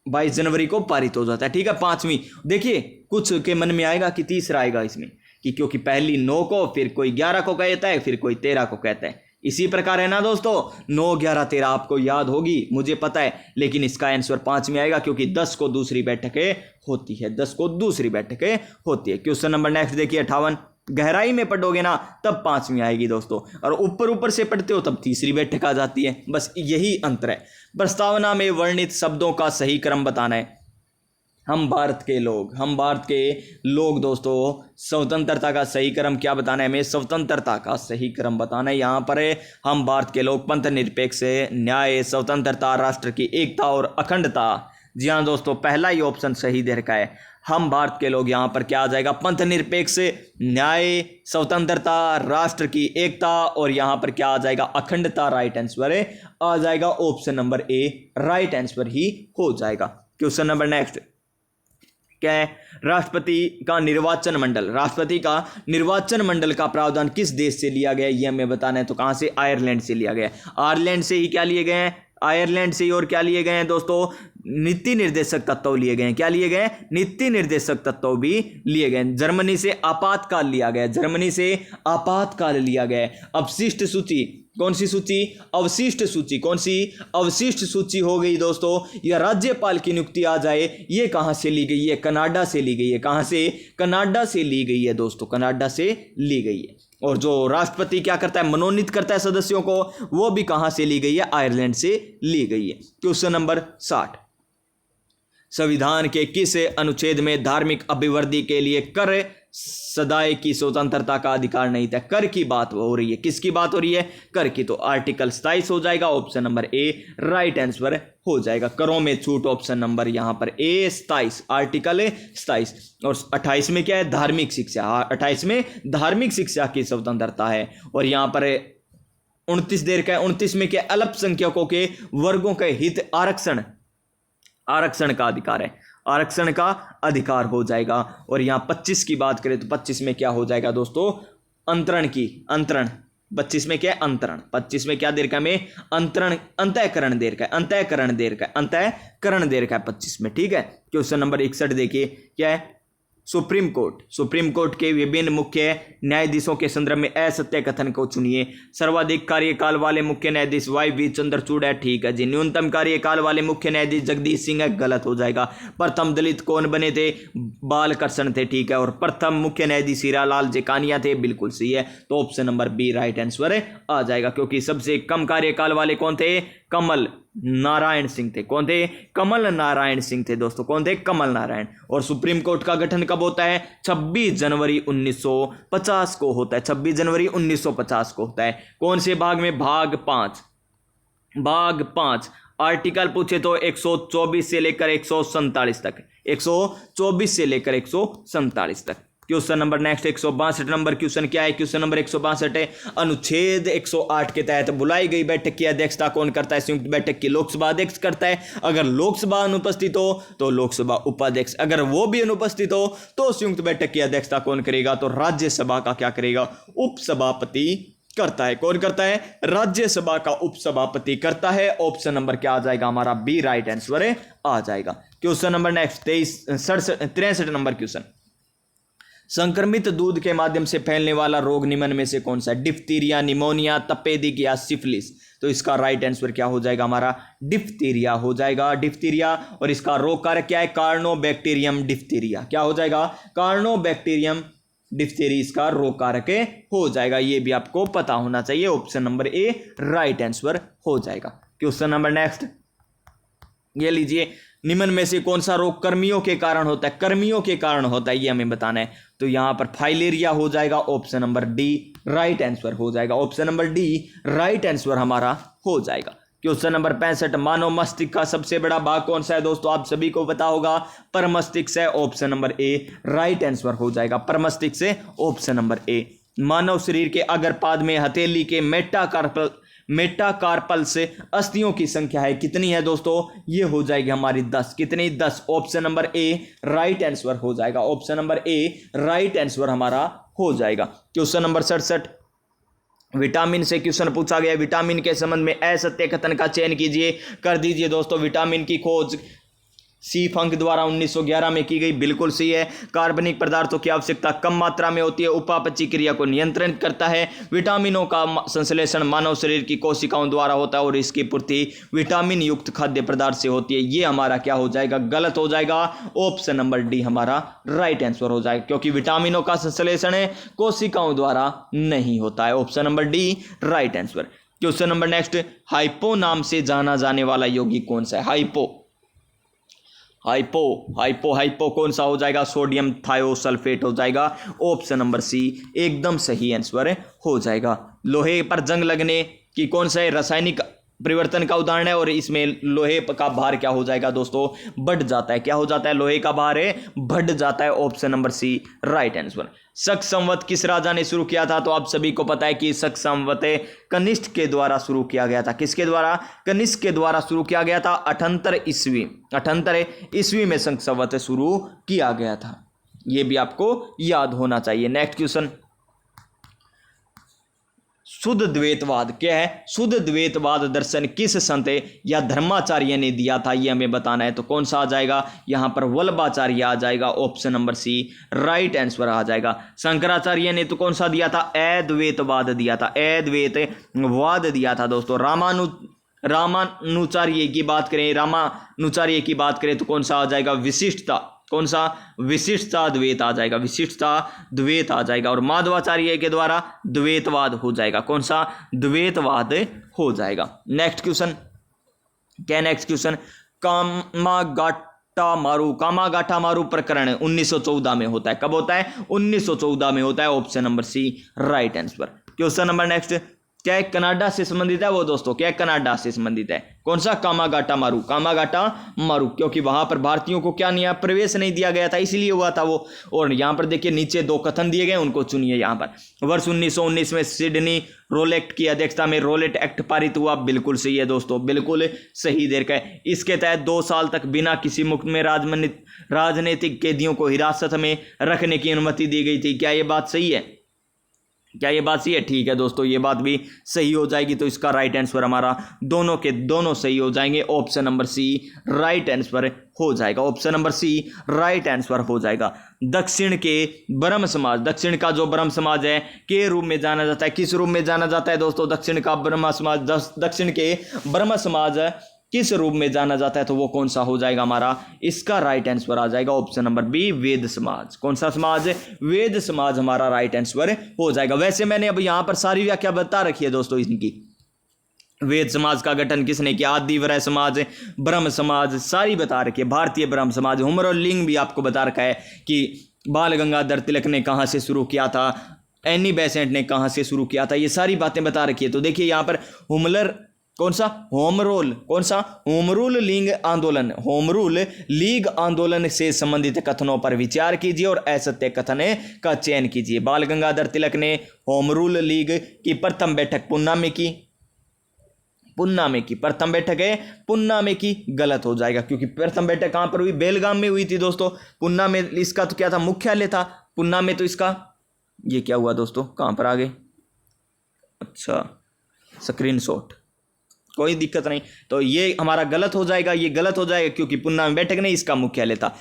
22 जनवरी को पारित हो जाता है। ठीक है, 5वीं देखिए कुछ के मन में आएगा कि तीसरा आएगा इसमें, कि क्योंकि पहली 9 को, फिर कोई 11 को कहता है, फिर कोई 13 को कहता है। इसी प्रकार है ना दोस्तों, 9, 11, 13 आपको याद होगी, मुझे पता है, लेकिन इसका आंसर 5 में आएगा, क्योंकि 10 को दूसरी बैठकें होती है, 10 को दूसरी बैठकें होती है। क्वेश्चन नंबर नेक्स्ट देखिए 58, गहराई में पढ़ोगे ना तब 5 में आएगी दोस्तों, और ऊपर से पढ़ते हो तब तीसरी बैठक आ जाती है। बस यही अंतर है। प्रस्तावना में वर्णित शब्दों का सही क्रम बताना है। हम भारत के लोग दोस्तों, स्वतंत्रता का सही क्रम क्या बताना है हमें, स्वतंत्रता का सही क्रम बताना है। यहाँ पर है हम भारत के लोग पंथ निरपेक्ष, न्याय, स्वतंत्रता, राष्ट्र की एकता और अखंडता। जी हाँ दोस्तों, पहला ही ऑप्शन सही दे रखा है। हम भारत के लोग, यहाँ पर क्या आ जाएगा, पंथ निरपेक्ष, न्याय, स्वतंत्रता, राष्ट्र की एकता, और यहाँ पर क्या आ जाएगा, अखंडता। राइट आंसर आ जाएगा option number A, right answer ही हो जाएगा। क्वेश्चन नंबर नेक्स्ट क्या है, राष्ट्रपति का निर्वाचन मंडल का प्रावधान किस देश से लिया गया, ये हमें बताना है। तो कहां से, आयरलैंड से लिया गया है। आयरलैंड से ही क्या लिए गए हैं, आयरलैंड से ही, और क्या लिए गए हैं दोस्तों, नीति निर्देशक तत्व लिए गए हैं। क्या लिए गए, नीति निर्देशक तत्व भी लिए गए। जर्मनी से आपातकाल लिया गया, जर्मनी से आपातकाल लिया गया। अवशिष्ट सूची, कौन सी सूची, अवशिष्ट सूची, कौन सी, अवशिष्ट सूची हो गई दोस्तों। या राज्यपाल की नियुक्ति आ जाए, ये कहां से ली गई है, कनाडा से ली गई है। कहां से, कनाडा से ली गई है दोस्तों, कनाडा से ली गई है। और जो राष्ट्रपति क्या करता है, मनोनीत करता है सदस्यों को, वो भी कहां से ली गई है, आयरलैंड से ली गई है। क्वेश्चन नंबर 60, संविधान के किस अनुच्छेद में धार्मिक अभिवृद्धि के लिए कर सदाए की स्वतंत्रता का अधिकार नहीं था। कर की बात हो रही है, किसकी बात हो रही है, कर की। तो आर्टिकल 27 हो जाएगा, option number A right answer हो जाएगा। करों में छूट, ऑप्शन नंबर यहाँ पर ए 27, आर्टिकल 27। और 28 में क्या है, धार्मिक शिक्षा, 28 में धार्मिक शिक्षा की स्वतंत्रता है। और यहाँ पर 29 देर का है, 29 में क्या, अल्पसंख्यकों के वर्गों के हित आरक्षण का अधिकार है, आरक्षण का अधिकार हो जाएगा। और यहाँ 25 की बात करें तो 25 में क्या हो जाएगा दोस्तों, अंतरण 25 में क्या है? अंतरण। 25 में क्या दे रखा है में? अंतरण, अंतःकरण दे रखा है, अंतःकरण दे रखा है, अंतःकरण दे रखा है 25 में। ठीक है। क्वेश्चन नंबर 61 देखिए क्या है? सुप्रीम कोर्ट के विभिन्न मुख्य न्यायाधीशों के संदर्भ में असत्य कथन को चुनिए। सर्वाधिक कार्यकाल वाले मुख्य न्यायाधीश YV चंद्रचूड़ है। ठीक है जी। न्यूनतम कार्यकाल वाले मुख्य न्यायाधीश जगदीश सिंह है। गलत हो जाएगा। प्रथम दलित कौन बने थे? बालकृष्ण थे। ठीक है। और प्रथम मुख्य न्यायाधीश हीरालाल जेकानिया थे। बिल्कुल सही है। तो option number B right answer आ जाएगा, क्योंकि सबसे कम कार्यकाल वाले कौन थे? कमल नारायण सिंह थे। कौन थे? कमल नारायण सिंह थे दोस्तों। कौन थे? कमल नारायण। और सुप्रीम कोर्ट का गठन कब होता है? 26 जनवरी 1950 को होता है। 26 जनवरी 1950 को होता है। कौन से भाग में? भाग 5। भाग 5 आर्टिकल पूछे तो 124 से लेकर 147 तक, 124 से लेकर 147 तक। Question number next 162 number question क्या है? क्वेश्चन नंबर 162 है, अनुच्छेद 108 के तहत बुलाई गई बैठक की अध्यक्षता कौन करता है? संयुक्त बैठक की लोकसभा अध्यक्ष करता है। अगर लोकसभा अनुपस्थित हो तो लोकसभा उपाध्यक्ष, अगर वो भी अनुपस्थित हो तो संयुक्त बैठक की अध्यक्षता कौन करेगा? तो राज्यसभा का क्या करेगा? उपसभापति करता है। कौन करता है? राज्यसभा का उपसभापति करता है। ऑप्शन नंबर क्या आ जाएगा हमारा? बी राइट आंसर आ जाएगा। Question number next 63 number question, संक्रमित दूध के माध्यम से फैलने वाला रोग निम्न में से कौन सा है? डिप्थीरिया, निमोनिया, तपेदिक या सिफिलिस? तो इसका राइट आंसर क्या हो जाएगा हमारा? डिप्थीरिया हो जाएगा। डिप्थीरिया। और इसका रोग कारक क्या है? कार्नोबैक्टीरियम डिप्थीरिया। क्या हो जाएगा? कार्नोबैक्टीरियम डिप्थीरिया इसका रोग कारक हो जाएगा। ये भी आपको पता होना चाहिए। Option number A right answer हो जाएगा। क्वेश्चन नंबर नेक्स्ट ये लीजिए, निम्न में से कौन सा रोग कर्मियों के कारण होता है? कर्मियों के कारण होता है, ये हमें बताना है। तो यहां पर फाइलेरिया हो जाएगा। Option number D right answer हो जाएगा। Option number D right answer हमारा हो जाएगा। क्वेश्चन नंबर 65, मानव मस्तिष्क का सबसे बड़ा भाग कौन सा है? दोस्तों आप सभी को पता होगा, परमस्तिष्क है। Option number A right answer हो जाएगा। परमस्तिष्क से ऑप्शन नंबर ए। मानव शरीर के अग्रपाद में हथेली के मेटाकार्पल से अस्थियों की संख्या है कितनी है दोस्तों? ये हो जाएगी हमारी 10। कितनी? 10। Option number A right answer हो जाएगा। Option number A right answer हमारा हो जाएगा। क्वेश्चन नंबर 67, विटामिन से क्वेश्चन पूछा गया। विटामिन के संबंध में असत्य कथन का चयन कीजिए। कर दीजिए दोस्तों। विटामिन की खोज सी फंक द्वारा 1911 में की गई। बिल्कुल सही है। कार्बनिक पदार्थों की आवश्यकता कम मात्रा में होती है। उपापचय क्रिया को नियंत्रित करता है। विटामिनों का संश्लेषण मानव शरीर की कोशिकाओं द्वारा होता है और इसकी पूर्ति विटामिन युक्त खाद्य पदार्थ से होती है। ये हमारा क्या हो जाएगा? गलत हो जाएगा। ऑप्शन नंबर डी हमारा राइट आंसर हो जाएगा, क्योंकि विटामिनों का संश्लेषण कोशिकाओं द्वारा नहीं होता है। Option number D right answer. Question number next, hypo नाम से जाना जाने वाला यौगिक कौन सा है? हाइपो कौन सा हो जाएगा? सोडियम थायोसल्फेट हो जाएगा। ऑप्शन नंबर सी एकदम सही आंसर हो जाएगा। लोहे पर जंग लगने की कौन सा है? रासायनिक परिवर्तन का उदाहरण है और इसमें लोहे का भार क्या हो जाएगा दोस्तों? बढ़ जाता है। क्या हो जाता है? लोहे का भार बढ़ जाता है। Option number C right answer. शक संवत किस राजा ने शुरू किया था? तो आप सभी को पता है कि शक संवत कनिष्क के द्वारा शुरू किया गया था। किसके द्वारा? कनिष्क के द्वारा शुरू किया गया था। 78 ईस्वी में शक संवत शुरू किया गया था। यह भी आपको याद होना चाहिए। नेक्स्ट क्वेश्चन, शुद्ध द्वैतवाद क्या है? शुद्ध द्वैतवाद दर्शन किस संत या धर्माचार्य ने दिया था? ये हमें बताना है। तो कौन सा आ जाएगा? यहां पर वल्लभाचार्य आ जाएगा। Option number C right answer आ जाएगा। शंकराचार्य ने तो कौन सा दिया था? अद्वैतवाद दिया था। अद्वैतवाद दिया था दोस्तों। रामानुचार्य की बात करें तो कौन सा आ जाएगा? विशिष्टता। कौन सा? विशिष्टता द्वैत आ जाएगा। विशिष्टता द्वैत आ जाएगा। और माधवाचार्य के द्वारा द्वैतवाद हो जाएगा। कौन सा? द्वैतवाद हो जाएगा। नेक्स्ट क्वेश्चन क्या? नेक्स्ट क्वेश्चन, कामागाटा मारू प्रकरण 1914 में होता है। कब होता है? 1914 में होता है। Option number C right answer. Question number next, क्या कनाडा से संबंधित है वो दोस्तों? क्या कनाडा से संबंधित है? कौन सा? कामागाटा मारू क्योंकि वहां पर भारतीयों को क्या नहीं, प्रवेश नहीं दिया गया था, इसीलिए हुआ था वो। और यहां पर देखिए नीचे 2 कथन दिए गए, उनको चुनिए। यहां पर वर्ष 1919 में सिडनी रोलेट की अध्यक्षता में रोलेट एक्ट पारित हुआ। बिल्कुल सही है दोस्तों, बिल्कुल सही देर का है। इसके तहत 2 साल तक बिना किसी मुक्त में राजनीतिक कैदियों को हिरासत में रखने की अनुमति दी गई थी। क्या ये बात सही है? क्या ये बात सही है? ठीक है दोस्तों, ये बात भी सही हो जाएगी। तो इसका राइट आंसर हमारा दोनों के दोनों सही हो जाएंगे। Option number C right answer हो जाएगा। Option number C right answer हो जाएगा। दक्षिण के ब्रह्म समाज, दक्षिण का जो ब्रह्म समाज है के रूप में जाना जाता है, किस रूप में जाना जाता है दोस्तों? दक्षिण का ब्रह्म समाज, दक्षिण के ब्रह्म समाज किस रूप में जाना जाता है? तो वो कौन सा हो जाएगा हमारा? इसका राइट आंसर आ जाएगा ऑप्शन नंबर बी वेद समाज। कौन सा समाज? वेद समाज हमारा राइट आंसर हो जाएगा। वैसे मैंने अब यहां पर सारी व्याख्या बता रखी है दोस्तों इनकी। वेद समाज का गठन किसने किया? आदिवरय समाज, ब्रह्म समाज सारी बता रखी है। भारतीय ब्रह्म समाज, हुमर और लिंग भी आपको बता रखा है कि बाल गंगाधर तिलक ने कहां से शुरू किया था, एनी बेसेंट ने कहां से शुरू किया था, ये सारी बातें बता रखी है। तो देखिए यहां पर हुमलर, कौन सा? होम रूल, कौन सा? होम रूल लीग आंदोलन, होम रूल लीग आंदोलन से संबंधित कथनों पर विचार कीजिए और असत्य कथन का चयन कीजिए। बाल गंगाधर तिलक ने होम रूल लीग की प्रथम बैठक पुन्ना में की, पुन्ना में की प्रथम बैठक है, पुन्ना में की गलत हो जाएगा क्योंकि प्रथम बैठक कहां पर हुई? बेलगाम में हुई थी दोस्तों। पुन्ना में इसका तो क्या था? मुख्यालय था। पुन्ना में तो इसका ये क्या हुआ दोस्तों? कहां पर आ गए? अच्छा, स्क्रीनशॉट, कोई दिक्कत नहीं। तो ये हमारा गलत हो जाएगा, ये गलत हो जाएगा क्योंकि पुन्ना में बैठक नहीं, इसका मुख्यालय था।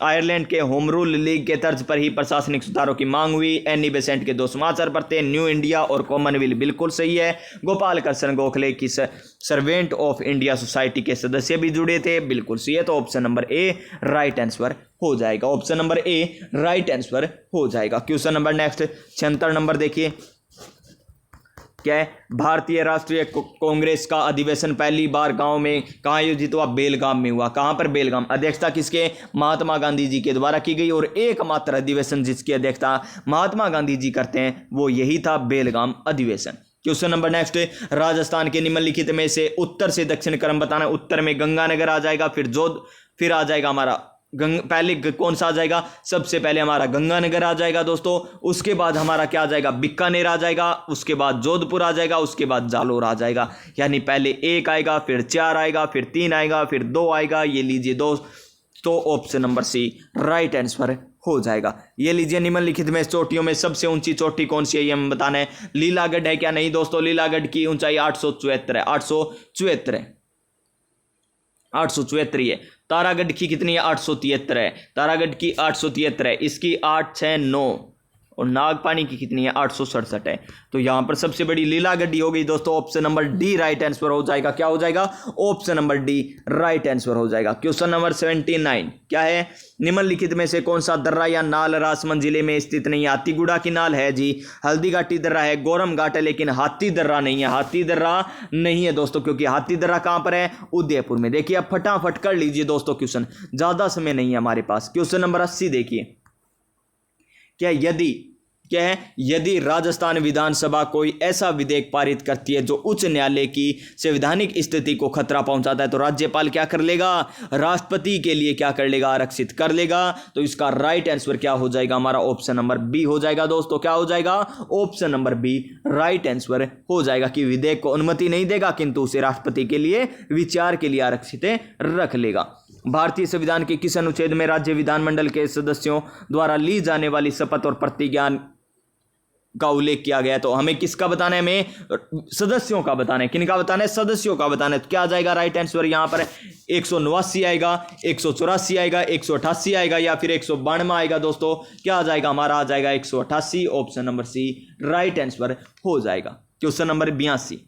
आयरलैंड के होम रूल लीग के तर्ज पर ही प्रशासनिक सुधारों की मांग हुई। एनी बेसेंट के दो समाचार पढ़ते, न्यू इंडिया और कॉमनवेल्थ बिल्कुल सही है। गोपाल कृष्ण गोखले की सर्वेंट ऑफ इंडिया सोसाइटी के सदस्य भी जुड़े थे, बिल्कुल सही है। तो option number A right answer हो जाएगा। Option number A right answer हो जाएगा। क्वेश्चन नंबर नेक्स्ट 76 नंबर देखिए क्या है? भारतीय राष्ट्रीय कांग्रेस का अधिवेशन पहली बार गांव में कहां आयोजित हुआ? बेलगाम में हुआ। कहां पर? बेलगाम। अध्यक्षता किसके? महात्मा गांधी जी के द्वारा की गई और एकमात्र अधिवेशन जिसकी अध्यक्षता महात्मा गांधी जी करते हैं वो यही था, बेलगाम अधिवेशन। क्वेश्चन नंबर नेक्स्ट, राजस्थान के निम्नलिखित में से उत्तर से दक्षिण क्रम बताना। उत्तर में गंगानगर आ जाएगा, फिर आ जाएगा हमारा पहले कौन सा आ जाएगा? सबसे पहले हमारा गंगानगर आ जाएगा दोस्तों, उसके बाद हमारा क्या आ जाएगा? बीकानेर आ जाएगा, उसके बाद जोधपुर आ जाएगा, उसके बाद जालोर आ जाएगा। यानी पहले 1 आएगा, फिर 4 आएगा, फिर 3 आएगा, फिर 2 आएगा। ये लीजिए दोस्त, तो option number C right answer हो जाएगा। ये लीजिए, निम्नलिखित में चोटियों में सबसे ऊंची चोटी कौन सी है ये हमें बताना है। लीलागढ़ है क्या? नहीं दोस्तों, लीलागढ़ की ऊंचाई 874 है, 874 है, 874 है। तारागढ़ की कितनी है? 873 है। तारागढ़ की 873 है, इसकी 869 और नागपानी की कितनी है? 867 है। तो यहां पर सबसे बड़ी लीलागढ़ी हो गई दोस्तों। Option number D right answer हो जाएगा। क्या हो जाएगा? Option number D right answer हो जाएगा। क्वेश्चन नंबर 79 क्या है? निम्नलिखित में से कौन सा दर्रा या नाल राजसमंद जिले में स्थित नहीं है? हाथीगुड़ा की नाल है जी, हल्दी घाटी दर्रा है, गोरम घाट है, लेकिन हाथी दर्रा नहीं है। हाथी दर्रा नहीं है दोस्तों, क्योंकि हाथी दर्रा कहां पर है? उदयपुर में। देखिए अब फटाफट कर लीजिए दोस्तों क्वेश्चन, ज्यादा समय नहीं है हमारे पास। क्वेश्चन नंबर 80 देखिए क्या है? यदि राजस्थान विधानसभा कोई ऐसा विधेयक पारित करती है जो उच्च न्यायालय की संवैधानिक स्थिति को खतरा पहुंचाता है तो राज्यपाल क्या कर लेगा? राष्ट्रपति के लिए क्या कर लेगा? आरक्षित कर लेगा। तो इसका राइट आंसर क्या हो जाएगा? हमारा ऑप्शन नंबर बी हो जाएगा दोस्तों। क्या हो जाएगा? Option number B right answer हो जाएगा कि विधेयक को अनुमति नहीं देगा किंतु उसे राष्ट्रपति के लिए विचार के लिए आरक्षित रख लेगा। भारतीय संविधान के किस अनुच्छेद में राज्य विधानमंडल के सदस्यों द्वारा ली जाने वाली शपथ और प्रतिज्ञा का उल्लेख किया गया है? तो हमें किसका बताना है? हमें सदस्यों का बताना है। किनका बताना है? सदस्यों का बताना है। तो क्या आ जाएगा राइट आंसर यहां पर? 189 आएगा, 184 आएगा, 188 आएगा या फिर 192 आएगा दोस्तों। क्या आ जाएगा? हमारा आ जाएगा 188। Option number C right answer हो जाएगा। क्वेश्चन नंबर 82,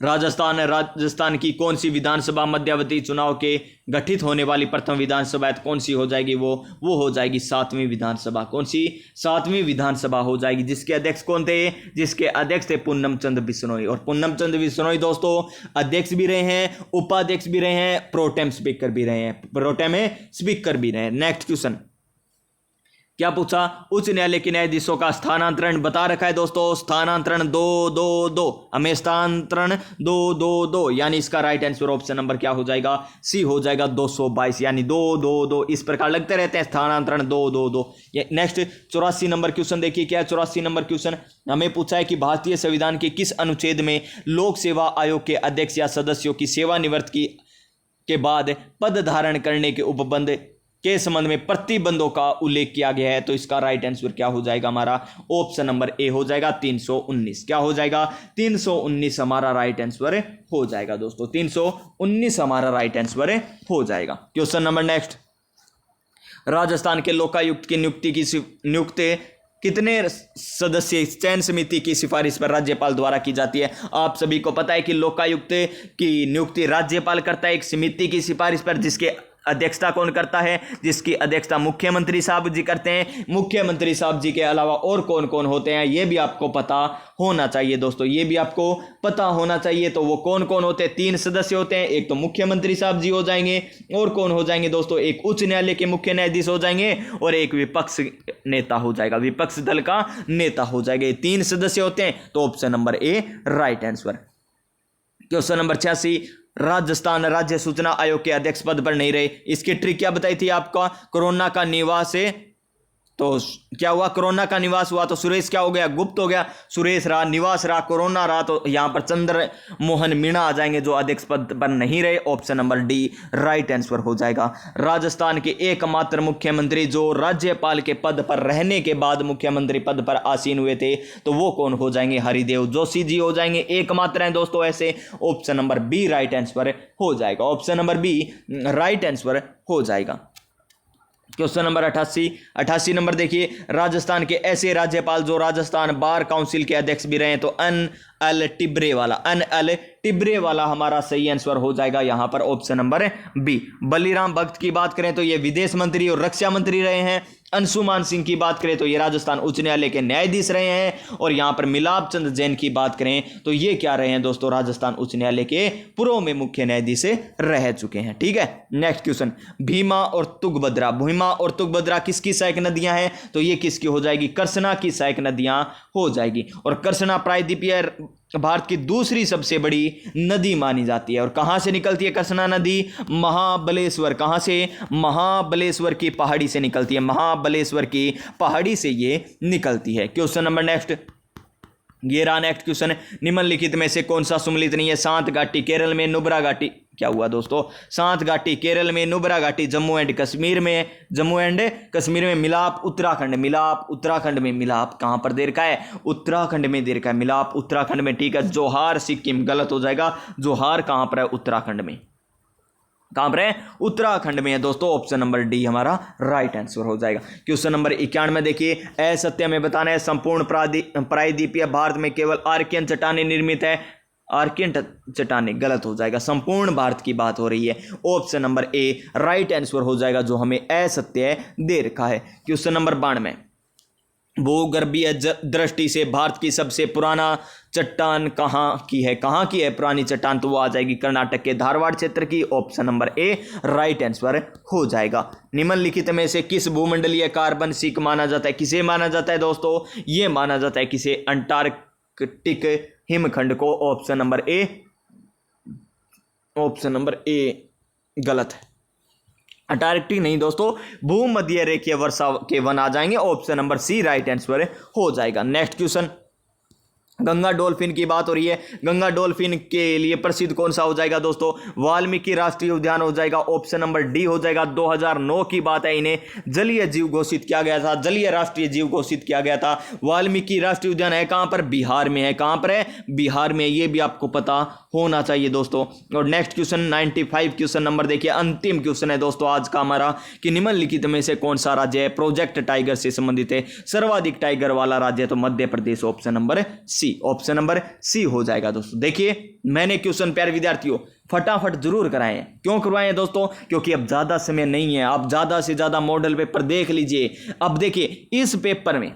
राजस्थान की कौन सी विधानसभा मध्यावधि चुनाव के गठित होने वाली प्रथम विधानसभा कौन सी हो जाएगी? वो हो जाएगी 7वीं विधानसभा। कौन सी? 7वीं विधानसभा हो जाएगी। जिसके अध्यक्ष कौन थे? जिसके अध्यक्ष थे पूनम चंद बिश्नोई। और पूनम चंद बिश्नोई दोस्तों अध्यक्ष भी रहे हैं, उपाध्यक्ष भी रहे हैं, प्रोटेम स्पीकर भी रहे हैं, प्रोटेम स्पीकर भी रहे हैं। नेक्स्ट क्वेश्चन क्या पूछा? उच्च न्यायालय के न्यायाधीशों का स्थानांतरण बता रखा है दोस्तों। स्थानांतरण 222 हमें स्थानांतरण 222 यानी इसका राइट आंसर ऑप्शन नंबर क्या हो जाएगा? सी हो जाएगा 222 यानी 222 इस प्रकार लगते रहते हैं स्थानांतरण 222। नेक्स्ट 84 नंबर क्वेश्चन देखिए क्या है? 84 नंबर क्वेश्चन हमें पूछा है कि भारतीय संविधान के किस अनुच्छेद में लोक सेवा आयोग के अध्यक्ष या सदस्यों की सेवानिवृत्ति के बाद पद धारण करने के उपबंध के संबंध में प्रतिबंधों का उल्लेख किया गया है। तो इसका राइट आंसर क्या हो जाएगा हमारा, ऑप्शन नंबर ए हो जाएगा 319। क्या हो जाएगा, 319 हमारा राइट आंसर हो जाएगा दोस्तों, 319 हमारा राइट आंसर हो जाएगा। क्वेश्चन नंबर नेक्स्ट, राजस्थान के लोकायुक्त की नियुक्ति कितने सदस्यीय चयन समिति की सिफारिश पर राज्यपाल द्वारा की जाती है। आप सभी को पता है कि लोकायुक्त की नियुक्ति राज्यपाल करता है एक समिति की सिफारिश पर, जिसके अध्यक्षता कौन करता है, जिसकी अध्यक्षता मुख्यमंत्री साहब जी करते हैं। मुख्यमंत्री साहब जी के अलावा और कौन कौन होते हैं ये भी आपको पता होना चाहिए दोस्तों, ये भी आपको पता होना चाहिए। तो वो कौन कौन होते हैं, 3 सदस्य होते हैं, एक तो मुख्यमंत्री साहब जी हो जाएंगे, और कौन हो जाएंगे दोस्तों, एक उच्च न्यायालय के मुख्य न्यायाधीश हो जाएंगे, और एक विपक्ष नेता हो जाएगा, विपक्ष दल का नेता हो जाएगा। 3 सदस्य होते हैं, तो option number A right answer. Question number 86, Rajasthan राज्य सूचना आयोग के अध्यक्ष पद पर नहीं रहे, इसकी ट्रिक क्या बताई थी आपका, कोरोना का निवास है। तो क्या हुआ, कोरोना का निवास हुआ तो सुरेश क्या हो गया, गुप्त हो गया, सुरेश रहा, निवास रहा, कोरोना रहा, तो यहां पर चंद्र मोहन मीणा आ जाएंगे जो अध्यक्ष पद पर नहीं रहे। Option number D right answer हो जाएगा। राजस्थान के एकमात्र मुख्यमंत्री जो राज्यपाल के पद पर रहने के बाद मुख्यमंत्री पद पर आसीन हुए थे, तो वो कौन हो जाएंगे, हरिदेव जोशी जी हो जाएंगे, एकमात्र हैं दोस्तों ऐसे। Option number B right answer हो जाएगा, option number B right answer हो जाएगा। क्वेश्चन नंबर 88 नंबर देखिए, राजस्थान के ऐसे राज्यपाल जो राजस्थान बार काउंसिल के अध्यक्ष भी रहे, तो एन एल टिब्रे वाला हमारा सही आंसर हो जाएगा यहां पर, ऑप्शन नंबर बी। बलीराम भगत की बात करें तो ये विदेश मंत्री और रक्षा मंत्री रहे हैं। अंशुमान सिंह की बात करें तो ये राजस्थान उच्च न्यायालय के न्यायाधीश रहे हैं। और यहां पर मिलाप चंद जैन की बात करें तो ये क्या रहे हैं दोस्तों, राजस्थान उच्च न्यायालय के पूर्व में मुख्य न्यायाधीश रह चुके हैं। ठीक है, नेक्स्ट क्वेश्चन, भीमा और तुंगभद्रा किसकी सहायक नदियां हैं, तो ये किसकी हो जाएगी, कृष्णा की सहायक नदियां हो जाएगी। और कृष्णा प्रायद्वीपीय भारत की दूसरी सबसे बड़ी नदी मानी जाती है। और कहां से निकलती है कृष्णा नदी, महाबलेश्वर, कहां से, महाबलेश्वर की पहाड़ी से निकलती है, महाबलेश्वर की पहाड़ी से ये निकलती है। क्वेश्चन नंबर नेक्स्ट, ये रहा नेक्स्ट क्वेश्चन, निम्नलिखित में से कौन सा सम्मिलित नहीं है, सांत घाटी केरल में, नुब्रा घाटी, क्या हुआ दोस्तों, सांत घाटी केरल में, नुब्रा घाटी जम्मू एंड कश्मीर में, मिलाप उत्तराखंड में, मिलाप कहां पर दे रखा है, उत्तराखंड में दे रखा है, मिलाप उत्तराखंड में। ठीक है, जोहार सिक्किम गलत हो जाएगा, जोहार कहां पर है, उत्तराखंड में, कहां पर है, उत्तराखंड में है दोस्तों। ऑप्शन नंबर डी हमारा राइट आंसर हो जाएगा। क्वेश्चन नंबर 91 देखिए, असत्य में बताना है, संपूर्ण प्रायद्वीपीय भारत में केवल आर्कियन चट्टानें निर्मित है, आर्कियन चट्टानें गलत हो जाएगा, संपूर्ण भारत की बात हो रही है। Option number A right answer हो जाएगा, जो हमें असत्य दे रखा है। क्वेश्चन नंबर 92, भूगर्भीय दृष्टि से भारत की सबसे पुराना चट्टान कहाँ की है पुरानी चट्टान, तो वो आ जाएगी कर्नाटक के धारवाड़ क्षेत्र की। Option number A right answer हो जाएगा। निम्नलिखित में से किस भूमंडलीय कार्बन सिक माना जाता है, किसे माना जाता है दोस्तों, ये माना जाता है किसे, अंटार्कटिक हिमखंड को। ऑप्शन नंबर ए गलत है, अंटार्कटिक नहीं दोस्तों, भूमध्य रेखीय वर्षा के वन आ जाएंगे। Option number C right answer हो जाएगा। नेक्स्ट क्वेश्चन, गंगा डॉल्फिन की बात हो रही है, गंगा डॉल्फिन के लिए प्रसिद्ध कौन सा हो जाएगा दोस्तों, वाल्मीकि राष्ट्रीय उद्यान हो जाएगा। ऑप्शन नंबर डी हो जाएगा। 2009 की बात है, इन्हें जलीय जीव घोषित किया गया था, जलीय राष्ट्रीय जीव घोषित किया गया था। वाल्मीकि राष्ट्रीय उद्यान है कहां पर, बिहार में है, कहां पर है, बिहार में, ये भी आपको पता होना चाहिए दोस्तों। और नेक्स्ट क्वेश्चन 95 क्वेश्चन नंबर देखिए, अंतिम क्वेश्चन है दोस्तों आज का हमारा, कि निम्नलिखित में से कौन सा राज्य है प्रोजेक्ट टाइगर से संबंधित है, सर्वाधिक टाइगर वाला राज्य, तो Madhya Pradesh. Option number C, option number C हो जाएगा दोस्तों। देखिए मैंने क्वेश्चन प्यारे विद्यार्थियों फटाफट जरूर कराए हैं, क्यों करवाए हैं दोस्तों, क्योंकि अब ज्यादा समय नहीं है, आप ज्यादा से ज्यादा मॉडल पेपर देख लीजिए। अब देखिए इस पेपर में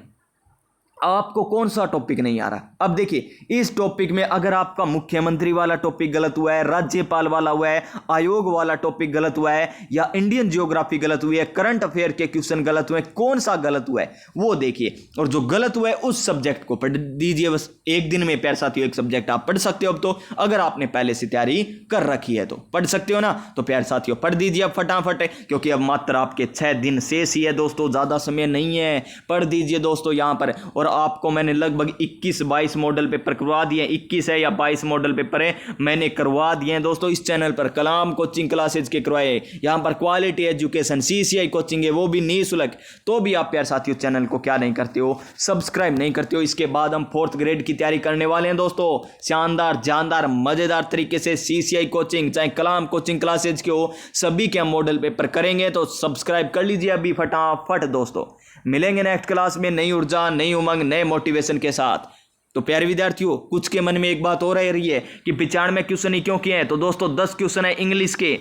आपको कौन सा टॉपिक नहीं आ रहा, अब देखिए इस टॉपिक में अगर आपका मुख्यमंत्री वाला टॉपिक गलत हुआ है, राज्यपाल वाला हुआ है, आयोग वाला टॉपिक गलत हुआ है, या इंडियन ज्योग्राफी गलत हुई है, करंट अफेयर के क्वेश्चन गलत हुए, कौन सा गलत हुआ है वो देखिए। और जो गलत हुआ है उस सब्जेक्ट को पढ़ दीजिए, बस एक दिन में प्यारे साथियों एक सब्जेक्ट आप पढ़ सकते हो। अब तो अगर आपने पहले से तैयारी कर रखी है तो पढ़ सकते हो ना, तो प्यारे साथियों पढ़ दीजिए अब फटाफट, क्योंकि अब मात्र आपके 6 दिन शेष ही है दोस्तों, ज्यादा समय नहीं है, पढ़ दीजिए दोस्तों यहाँ पर। और और आपको मैंने लगभग 21-22 मॉडल पेपर करवा दिए, 21 है या 22 मॉडल पेपर है मैंने करवा दिए हैं दोस्तों। इस चैनल पर कलाम कोचिंग क्लासेज के करवाए, यहाँ पर क्वालिटी एजुकेशन CCI कोचिंग है वो भी निःशुल्क। तो भी आप प्यारे साथियों चैनल को क्या नहीं करते हो, सब्सक्राइब नहीं करते हो। इसके बाद हम 4th ग्रेड की तैयारी करने वाले हैं दोस्तों, शानदार जानदार मजेदार तरीके से CCI कोचिंग चाहे कलाम कोचिंग क्लासेज के हो सभी के हम मॉडल पेपर करेंगे। तो सब्सक्राइब कर लीजिए अभी फटाफट दोस्तों। मिलेंगे नेक्स्ट क्लास में नई ऊर्जा, नई उमंग, नए मोटिवेशन के साथ। तो प्यारे विद्यार्थियों, कुछ के मन में एक बात हो रही है कि 95 क्वेश्चन ही क्यों किए हैं। तो दोस्तों 10 क्वेश्चन है इंग्लिश के,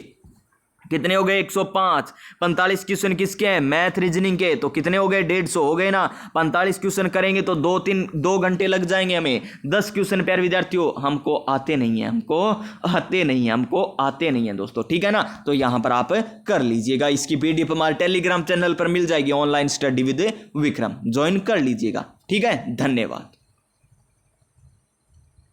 कितने हो गए 105। 45 क्वेश्चन किसके हैं, मैथ रीजनिंग के, तो कितने हो गए 150 हो गए ना। 45 क्वेश्चन करेंगे तो 2 घंटे लग जाएंगे हमें। 10 क्वेश्चन प्यारे विद्यार्थियों हमको आते नहीं है, हमको आते नहीं है दोस्तों, ठीक है ना। तो यहां पर आप कर लीजिएगा। इसकी PDF हमारे टेलीग्राम चैनल पर मिल जाएगी, online study with Vikram, join कर लीजिएगा, ठीक है। धन्यवाद।